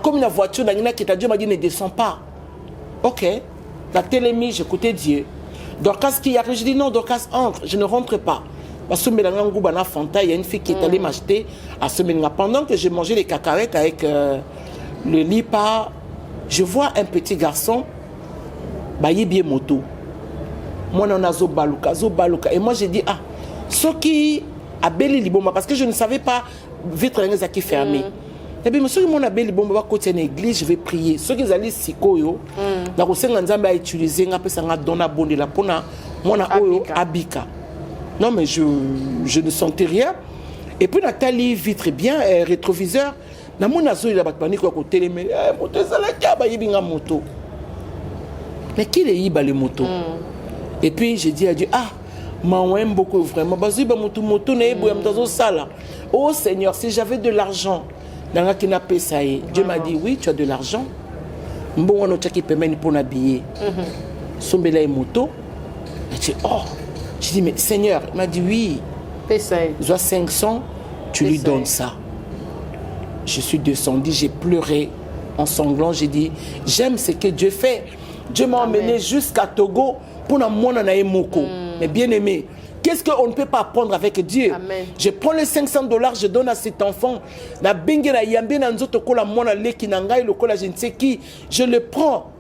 comme une voiture, Dieu m'a dit ne descends pas. Ok. La télémie, j'écoutais Dieu. Dorcas qui arrive, je dis non, Dorcas entre, je ne rentre pas. Parce que il y a une fille qui est allée m'acheter à ce moment. Pendant que je mangeais les cacahuètes avec le lipa, je vois un petit garçon, bailler bien moto. Moi, on a zo baluka. Et moi, j'ai dit, ce qui a beli liboma, parce que je ne savais pas, vitre qui fermée. Et puis, monsieur, mon abeli liboma, va côté une église, je vais prier. Ceux qui allaient sikoyo, la recette nzambe a utilisé, on a appelé ça donna bonde la pona, moi na oyo abika. Non, mais je ne sentais rien. Et puis, Nathalie vitre bien, rétroviseur. Na mon azo il a pas panique à côté mais moto ça la kaba yibinga moto. Mais qui les yiba les motos? Et puis j'ai dit à Dieu, ah, m'aime beaucoup vraiment. Oh Seigneur, si j'avais de l'argent, Dieu m'a dit, oui, tu as de l'argent. Bon, on a qui permet pour habiller. Sombela et moto. J'ai dit, oh. J'ai dit, mais Seigneur, il m'a dit, oui. Tu as 500, tu lui donnes ça. Je suis descendu, j'ai pleuré en sanglant. J'ai dit, j'aime ce que Dieu fait. Dieu m'a emmené jusqu'à Togo pour na mona na emoko. Mais bien aimé, qu'est-ce qu'on ne peut pas apprendre avec Dieu? Amen. Je prends les $500, je donne à cet enfant. Je le prends.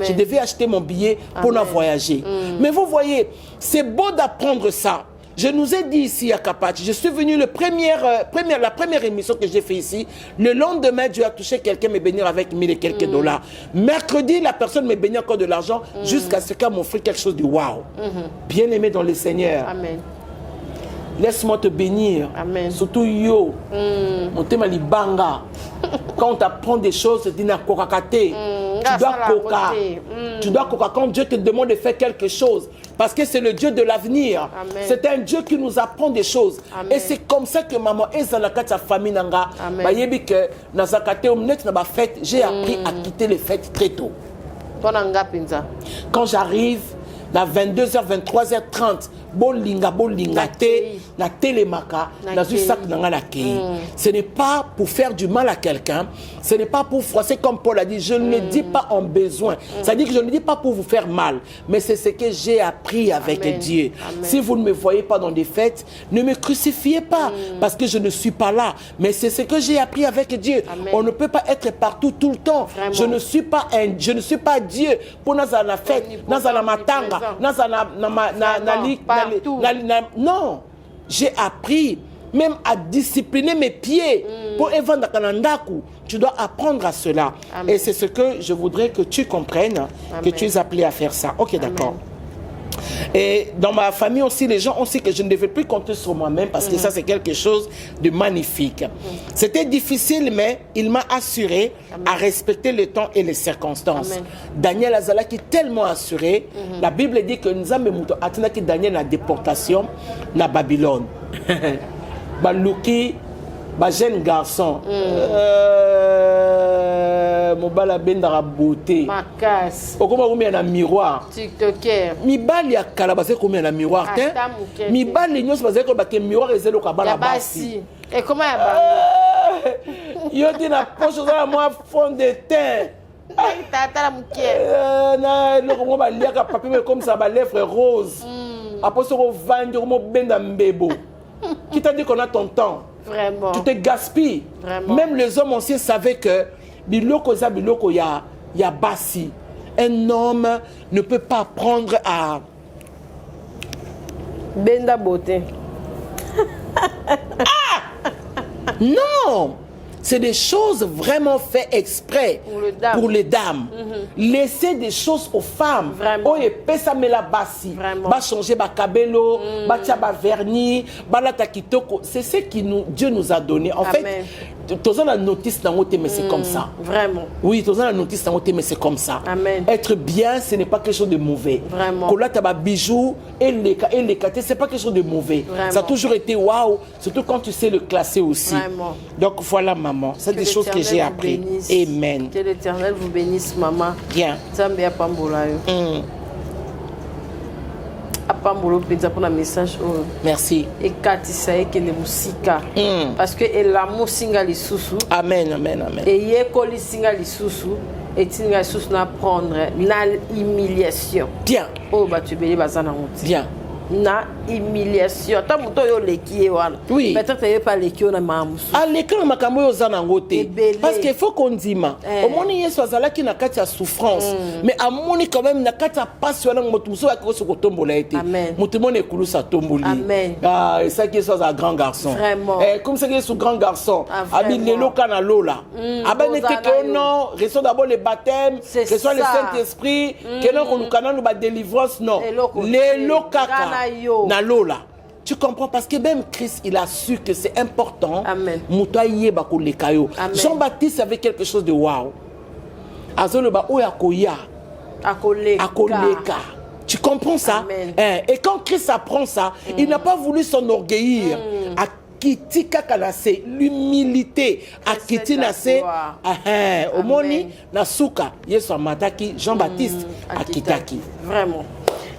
Je devais acheter mon billet pour voyager. Mais vous voyez, c'est beau d'apprendre ça. Je nous ai dit ici à Kapati, je suis venu la première émission que j'ai fait ici. Le lendemain, Dieu a touché quelqu'un me bénir avec 1000 et quelques dollars. Mercredi, la personne me bénit encore de l'argent jusqu'à ce qu'elle m'offre quelque chose de waouh. Bien aimé dans le Seigneur. Amen. Laisse-moi te bénir. Amen. Surtout yo. Mon thème libanga. Quand on t'apprend des choses, tu dis na kokakate. Tu dois coca. Tu dois coca. Quand Dieu te demande de faire quelque chose, parce que c'est le Dieu de l'avenir. C'est un Dieu qui nous apprend des choses. Amen. Et c'est comme ça que maman ezalaka sa famille nanga. Bayebi que na zakate omnet na ba fête, j'ai appris à quitter les fêtes très tôt. Quand j'arrive à 22h, 23h30, bolinga te, na télémaka, na zusak nanga la kei. Ce n'est pas pour faire du mal à quelqu'un, ce n'est pas pour froisser comme Paul a dit, je ne le dis pas en besoin. Ça dit que je ne le dis pas pour vous faire mal, mais c'est ce que j'ai appris avec Dieu. Amen. Si vous ne me voyez pas dans des fêtes, ne me crucifiez pas, parce que je ne suis pas là, mais c'est ce que j'ai appris avec Dieu. Amen. On ne peut pas être partout tout le temps. Vraiment. Je ne suis pas Dieu pour la fête, la matanga. Non, j'ai appris même à discipliner mes pieds pour évendre kanandaku. Tu dois apprendre à cela. Amen. Et c'est ce que je voudrais que tu comprennes. Amen. Que tu es appelé à faire ça. Ok, d'accord. Et dans ma famille aussi, les gens ont su que je ne devais plus compter sur moi-même parce que ça, c'est quelque chose de magnifique. C'était difficile, mais il m'a assuré à respecter le temps et les circonstances. Amen. Daniel Azalaki tellement assuré. La Bible dit que nous avons attendu Daniel la déportation na Babylone. Balouki, jeune garçon. Mobala bendara beauté. Makas. Okoma combien na miroir. TikToker. Mibali ya kalabase combien na miroir te. Mibali nyos bazé ko baké miroir ezelo ka bala basi. Et comment ya ba? Yo ti na poche za moi fond de teint. Tata la mukie. Na loko mo ba liaka papier comme ça ba lèvres roses. Après ça on vendre mo benda mbebo. Qui t'a dit qu'on a ton temps? Vraiment. Tu te gaspilles. Vraiment. Même les hommes anciens savaient que biloko ya basi. Un homme ne peut pas apprendre à benda beauté. Non, c'est des choses vraiment faites exprès pour les dames. Laissez des choses aux femmes. Oh, et pesa me la basi. Ba changer ba kabelo, ba tia ba vernis, ba la takitoko. C'est ce que Dieu nous a donné. En fait, tous la notice dans mais c'est comme ça. Vraiment. Oui, tous la notice dans mais c'est comme ça. Amen. Être bien, ce n'est pas quelque chose de mauvais. Vraiment. Quand là tu as bijoux et les catés, c'est pas quelque chose de mauvais. Vraiment. Ça a toujours été waouh, surtout quand tu sais le classer aussi. Vraiment. Donc voilà maman, c'est des choses que j'ai appris. Amen. Que l'Éternel vous bénisse maman. Bien. Zambe ya pambola yo. Apambolo penza pour un message. Merci. Et katisa e kele musika. Parce que l'amour singa lisusu. Amen, amen, amen. Et yekoli singa lisusu. Et singa lisusu na prendre na humiliation. Bien. Oh bah tu bélis bazana honte. Bien. Na humiliation. Ta moto yo leki wana. Oui. Peut-être que pas leki na mamusu. Ah leki na makambo yo zana ngote. Parce qu'il faut qu'on dima. Au moni yeso azala ki na kati ya souffrance. Mais à moni quand même na kati ya passion na moto muso akoko so kotombola été. Moto moni ekulu sa tomboli. Amen. Ah et ça qui est un grand garçon. Vraiment. Comme ça qui est un grand garçon. Abi lelo kana lola. Aba ne que non, reçoit d'abord le baptême, reçoit le Saint-Esprit, que non qu'on kana nous ba délivrance non. Lelo kaka. Na lola. Tu comprends parce que même Christ il a su que c'est important. Amen. Jean-Baptiste avait quelque chose de waouh. Azoloba oya koya. Akoleka. Tu comprends ça? Et quand Christ apprend ça, il n'a pas voulu s'enorgueillir. Akiti kakanase, l'humilité. Akiti nase, omoni nasuka. Yesu amataki, Jean-Baptiste akitaki.
Vraiment.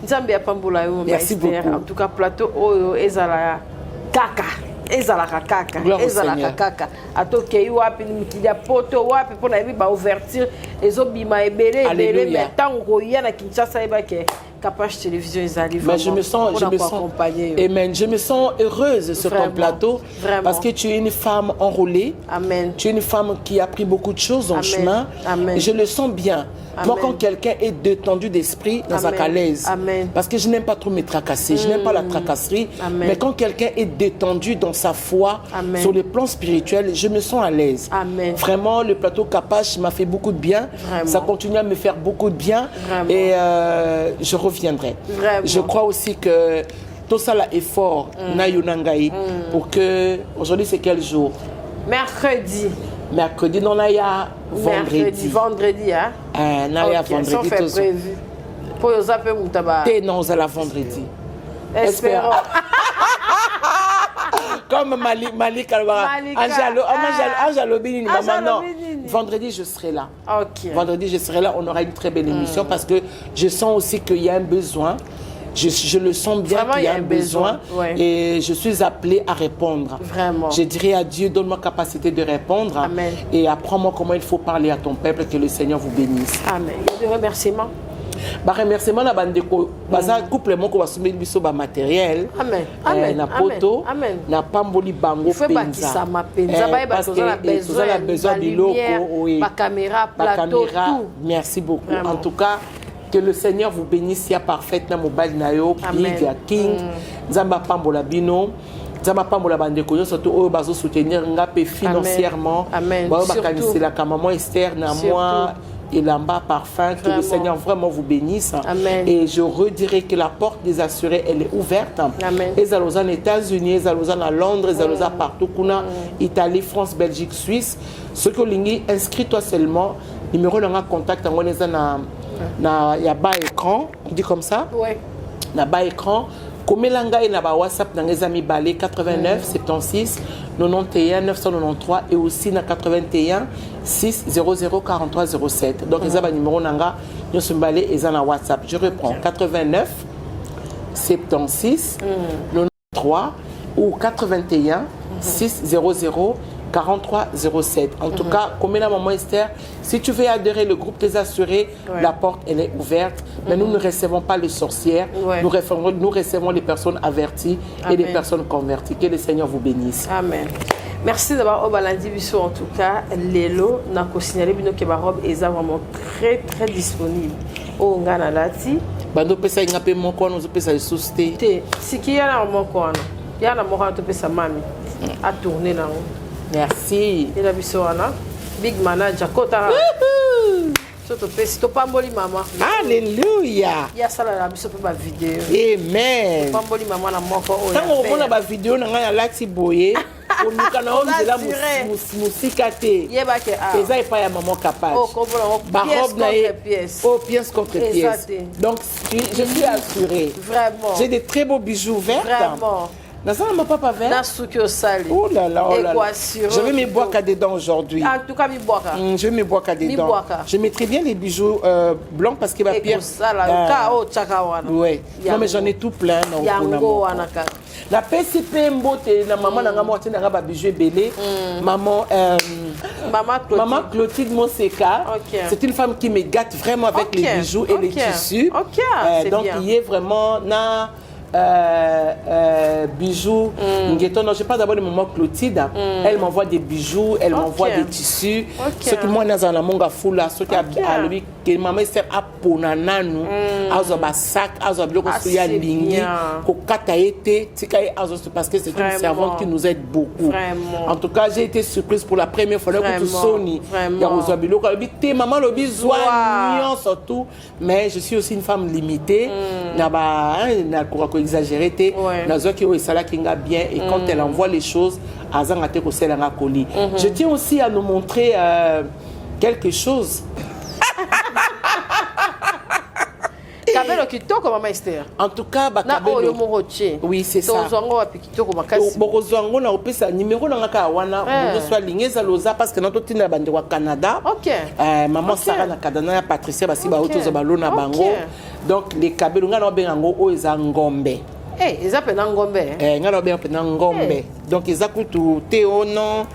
Nzambe apambola yo.
Merci beaucoup.
En tout cas, plateau oyo ezala kaka. Ezalaka kaka. Ezalaka kaka. Atoke wapi mikidia poto wapi pona yebi ba ouverture ezobima ebele mais tango ya na Kinshasa ebake Capage Télévision ezali vraiment.
Mais je me sens Amen, je me sens heureuse sur ton plateau parce que tu es une femme enrôlée.
Amen.
Tu es une femme qui a pris beaucoup de choses en chemin.
Amen.
Et je le sens bien. Amen. Moi, quand quelqu'un est détendu d'esprit, dans sa calaise, parce que je n'aime pas trop me tracasser, je n'aime pas la tracasserie, mais quand quelqu'un est détendu dans sa foi, sur le plan spirituel, je me sens à l'aise. Vraiment, le plateau Capage m'a fait beaucoup de bien. Ça continue à me faire beaucoup de bien. Et je reviendrai. Je crois aussi que tout ça là est fort, pour que... Aujourd'hui, c'est quel jour? Mercredi, non, là, il y a vendredi.
Vendredi, hein?
Là, il y a vendredi.
Ça fait prévu. Pour nous appeler Moutaba.
Non, c'est la vendredi.
Espérons.
Comme Malik Angelo Bini, non. Vendredi, je serai là. Vendredi, je serai là. On aura une très belle émission parce que je sens aussi qu'il y a un besoin. Je le sens bien qu'il y a un besoin et je suis appelée à répondre.
Vraiment.
Je dirais à Dieu, donne-moi capacité de répondre.
Amen.
Et apprends-moi comment il faut parler à ton peuple, que le Seigneur vous bénisse.
Amen. Il y a des remerciements.
Remerciement na bandeko baza couple moko basumeli biso ba matériel na poto na pamboli bango penza parce que vous avez besoin de locaux ba caméra plateau tout. Merci beaucoup. Vraiment. En tout cas, que le Seigneur vous bénisse ya parfaite na mobile na yo big king nzamba pambola bino nzamba pambola bandeko yo surtout oyo bazo soutenir ngape financièrement ba bakanisela ka maman Esther na moi et Lamba Parfum, que le Seigneur vraiment vous bénisse.
Amen.
Et je redirai que la porte des assurés, elle est ouverte.
Amen.
Et allons en États-Unis, et allons à Londres, et allons partout, Italie, France, Belgique, Suisse. Ce que l'ingi, inscris-toi seulement. Numéro de contact, on est na ya bas écran, on dit comme ça.
Oui.
Na bas écran. Komelanga et na WhatsApp dans les amis balais 89 76 91 993 et aussi na 81 600 43 07. Donc les amis numéro nanga nous sommes balais et na WhatsApp. Je reprends 89 76 93 ou 81 600 43 07. En tout cas, comme la maman Esther, si tu veux adhérer le groupe des assurés, la porte elle est ouverte. Mais nous ne recevons pas les sorcières. Nous recevons les personnes averties et les personnes converties. Que le Seigneur vous bénisse.
Amen. Merci d'avoir Obalandi Bisso en tout cas. Lélo, n'a qu'au signaler que ma robe est vraiment très disponible. Au Ngana Lati.
Bando pesa ingape moko nous pesa susté.
Si qui y a na moko il y a na moko to pesa mami à tourner là.
Merci.
Et la bisoana, big manager, kota. Surtout si tu pas mboli maman.
Alléluia.
Il y a ça là, biso pour ma vidéo.
Amen.
Pas mboli maman na moko.
Tant on a ma vidéo na ngaya lati boye. On nous kana on de la musikate.
Yeba ke ah.
Eza e pa ya maman Capage.
Oh comprends. Pièce contre pièce.
Oh pièce contre pièce. Donc je suis assurée.
Vraiment.
J'ai des très beaux bijoux verts.
Vraiment.
Dans ça, mon papa vert. Oh là là, oh là là. Je vais me boire qu'à dedans aujourd'hui.
En tout cas, mi boire.
Je vais me boire qu'à dedans. Je mettrai bien les bijoux blancs parce que ma pierre. Ouais. Non mais j'en ai tout plein. La PCP Mbote, la maman n'a pas de ba bijoux belé. Maman Clotilde Monseka. C'est une femme qui me gâte vraiment avec les bijoux et les tissus. Donc il est vraiment na bijoux. Non, je ne pas d'abord le moment Clotilde. Elle m'envoie des bijoux, elle m'envoie des tissus. Ce que moi, dans la monga foula, ce qui a lui, que maman sert à ponananu, à sac, à bloc soya ligné, au kataete, parce que c'est une servante qui nous aide beaucoup. En tout cas, j'ai été surprise pour la première fois que tout Sony. Maman le bisou, surtout. Mais je suis aussi une femme limitée. Exagéré bien et quand elle envoie les choses je tiens aussi à nous montrer quelque chose.
kabelo kitoko Maman Esther.
En tout cas,
na oyo moroche.
Oui, c'est ça.
Tozongo wa kitoko makasi.
Bokozwango na opesa numéro na ngaka wana on soit lingeza loza parce que notre tina bande wa Canada.
OK.
Maman Sarah na Kadana ya Patricia basi ba otoza balona bango. Donc les kabelo ngana obengango o eza ngombe.
Ils appellent ngombe.
Ngana obenga ngombe. Donc ils akutu teono.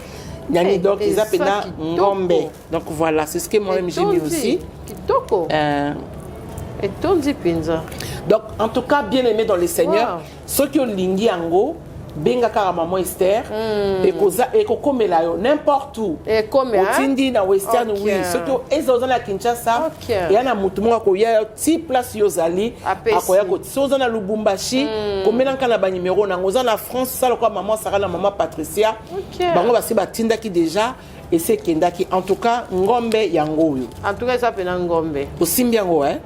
Nani donc ils appellent ngombe. Donc voilà, c'est ce que moi-même j'ai mis aussi.
Kitoko. Et Tonzi Pinza.
Donc, en tout cas, bien aimé dans le Seigneur, ceux qui ont lingi ango, benga kara Maman Esther, et kokomela yo n'importe où.
Et comme
Otindi na Western, oui. Ceux qui ont ezozana à Kinshasa, et yana mutumo ko ya ti place yozali, akoya ko sozana Lubumbashi, komena kana ba numéro na ngozana France, ça le quoi Maman Sarah na Maman Patricia. Bango basi batinda ki déjà. Et c'est Kendaki. En tout cas, ngombe yango.
En tout cas, ça s'appelle ngombe.
Osimbi yango, hein?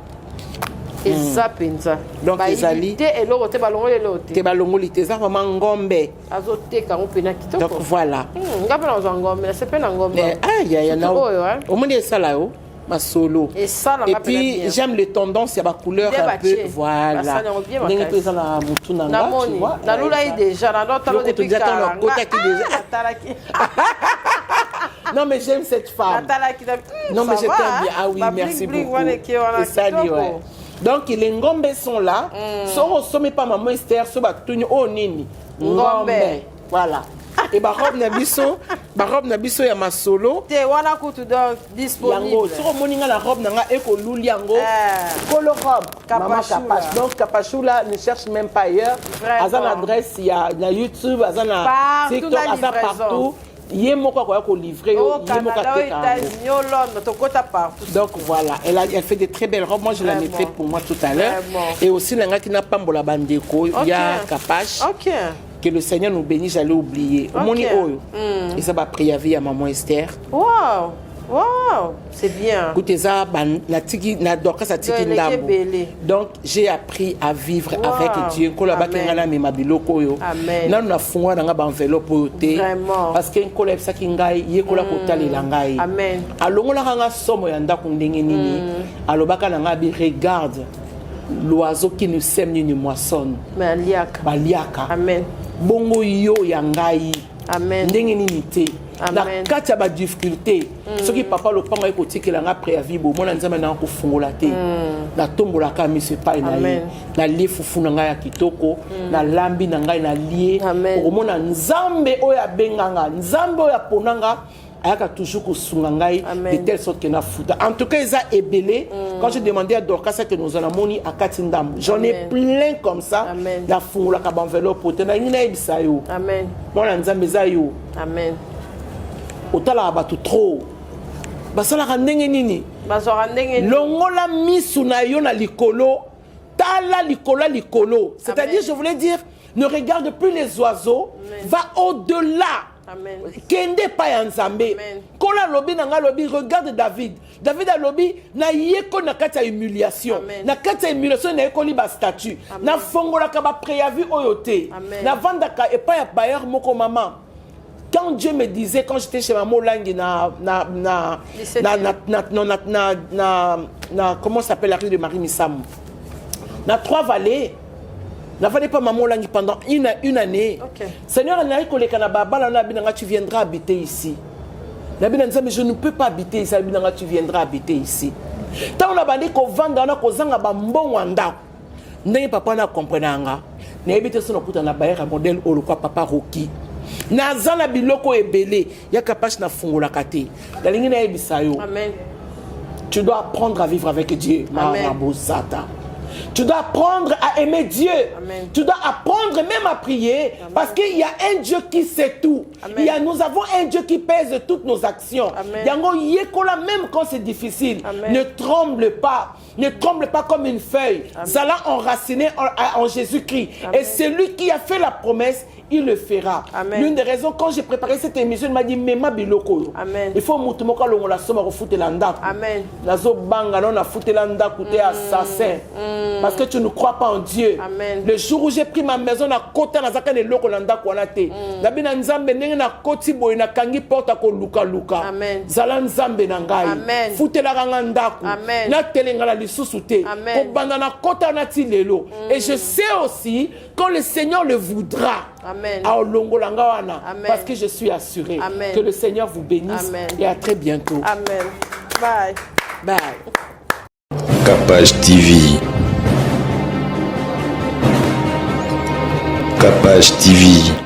Et ça pensa.
Donc les alliés.
Et l'autre, te balongo les lotes.
Te balongo les tes vraiment ngombe.
Azote quand on pena kitoko.
Donc voilà.
Ngapela ngombe, c'est pas ngombe.
Ah, il y en a. Au moins ça là haut. Ma solo.
Et ça,
et puis j'aime les tendances, il y a ma couleur un peu. Voilà. N'est pas ça la mutunanga. Tu vois.
Na lula déjà, na l'autre talo depuis
déjà. Non mais j'aime cette femme. Non mais je t'aime bien. Ah oui, merci beaucoup. C'est ça, ouais. Donc les ngombe sont là. Soro sommet pas Maman Esther, so ba tuni o nini. Ngombe. Voilà. Et ma robe na biso ya masolo.
Te wana kutu donc disponible.
Yango, soro moninga la robe nanga eko luli yango. Kolo robe. Maman Capache. Donc Capachou là ne cherche même pas ailleurs. Azan adresse il y a YouTube, azan TikTok, azan partout. Yemoko quoi qu'on livrer, donc voilà, elle fait des très belles robes. Moi je l'en ai fait pour moi tout à l'heure. Et aussi l'anga qui n'a pas la bandeko, il y a Capache. Que le Seigneur nous bénisse, j'allais oublier. Moni oyo. Et ça va prier à Maman Esther.
Wow. Wow, c'est bien.
Écoutez ça, donc j'ai appris à vivre avec Dieu. Amen. Là nous avons fait une enveloppe. Vraiment. Parce que nous avons fait une Amen. Alors on a somme yanda kundenge nini. Alors regarde l'oiseau qui nous sème ni nous moissonne. Baliaka.
Amen.
Bongo yo yangai.
Amen.
Ndenge nini te. La katia ba difficulté. Ce qui papa le panga ko tikela nga préavis bo mona nzama na ko fungola te. Na tombola ka mi se pa na ye. Na lifufu na nga ya kitoko, na lambi na nga na lié. Ko mona nzambe oya benganga, nzambe oya ponanga ayaka toujours ko sunga ngai de telle sorte que na futa. En tout cas, ils a ébélé. Quand j'ai demandé à Dorcas que nous en avons moni à Katindam, j'en ai plein comme ça. La fungola ka ba enveloppe pour te na ngina ebisa yo.
Amen.
Mona nzambe za yo.
Amen.
Otala ba trop basala ndenge nini longola misu na yo na likolo tala likolo c'est-à-dire je voulais dire ne regarde plus les oiseaux. Va au-delà. Kende pa ya nzambe kola lobi na nga lobi regarde David a lobi na yeko na kati ya humiliation na kati ya humiliation na yeko li ba statut na fongola ka ba préavis oyote na vandaka epa ya bayer moko maman. Quand Dieu me disait, quand j'étais chez Maman Langi, comment s'appelle la rue de Marie Missam, na Trois-Vallées, n'avait pas Maman Langi pendant une année. Seigneur, tu viendras habiter ici. Mais je ne peux pas habiter ici, tu viendras habiter ici. Tant on a bandé qu'on vend dans nos zanga bambon wanda. N'est papa na comprenanga. N'est habité sur notre na baïra modèle ou le quoi papa Rocky. Nazala biloko ebele ya Capache na fungola kate la lingi na ebisa yo.
Amen.
Tu dois apprendre à vivre avec Dieu. Marabosata. Tu dois apprendre à aimer Dieu.
Amen.
Tu dois apprendre même à prier. Amen. Parce qu'il y a un Dieu qui sait tout. Nous avons un Dieu qui pèse toutes nos actions. Yango yekola même quand c'est difficile. Amen. Ne tremble pas. Ne tremble pas comme une feuille. Ça l'a enraciné en Jésus-Christ. Et c'est lui qui a fait la promesse. Il le fera. L'une des raisons, quand j'ai préparé cette émission, il m'a dit Mema biloko. Il faut moutumoka longo la somme à foutre l'anda. Amen. Nazo banga non a foutre l'anda côté assassin. Parce que tu ne crois pas en Dieu. Amen. Le jour où j'ai pris ma maison na kota na zaka ne loko landa ko na te. Na bina nzambe ndenge na koti boy na kangi porta ko luka luka. Amen. Zala nzambe na ngai. Foutre la nganda ko. Na telenga la lisusu te. Kobanda na kota na ti lelo. Et je sais aussi quand le Seigneur le voudra.
Amen.
Parce que je suis assuré.
Amen.
Que le Seigneur vous bénisse.
Amen.
Et à très bientôt.
Amen. Bye.
Bye.
Capage TV. Capage TV.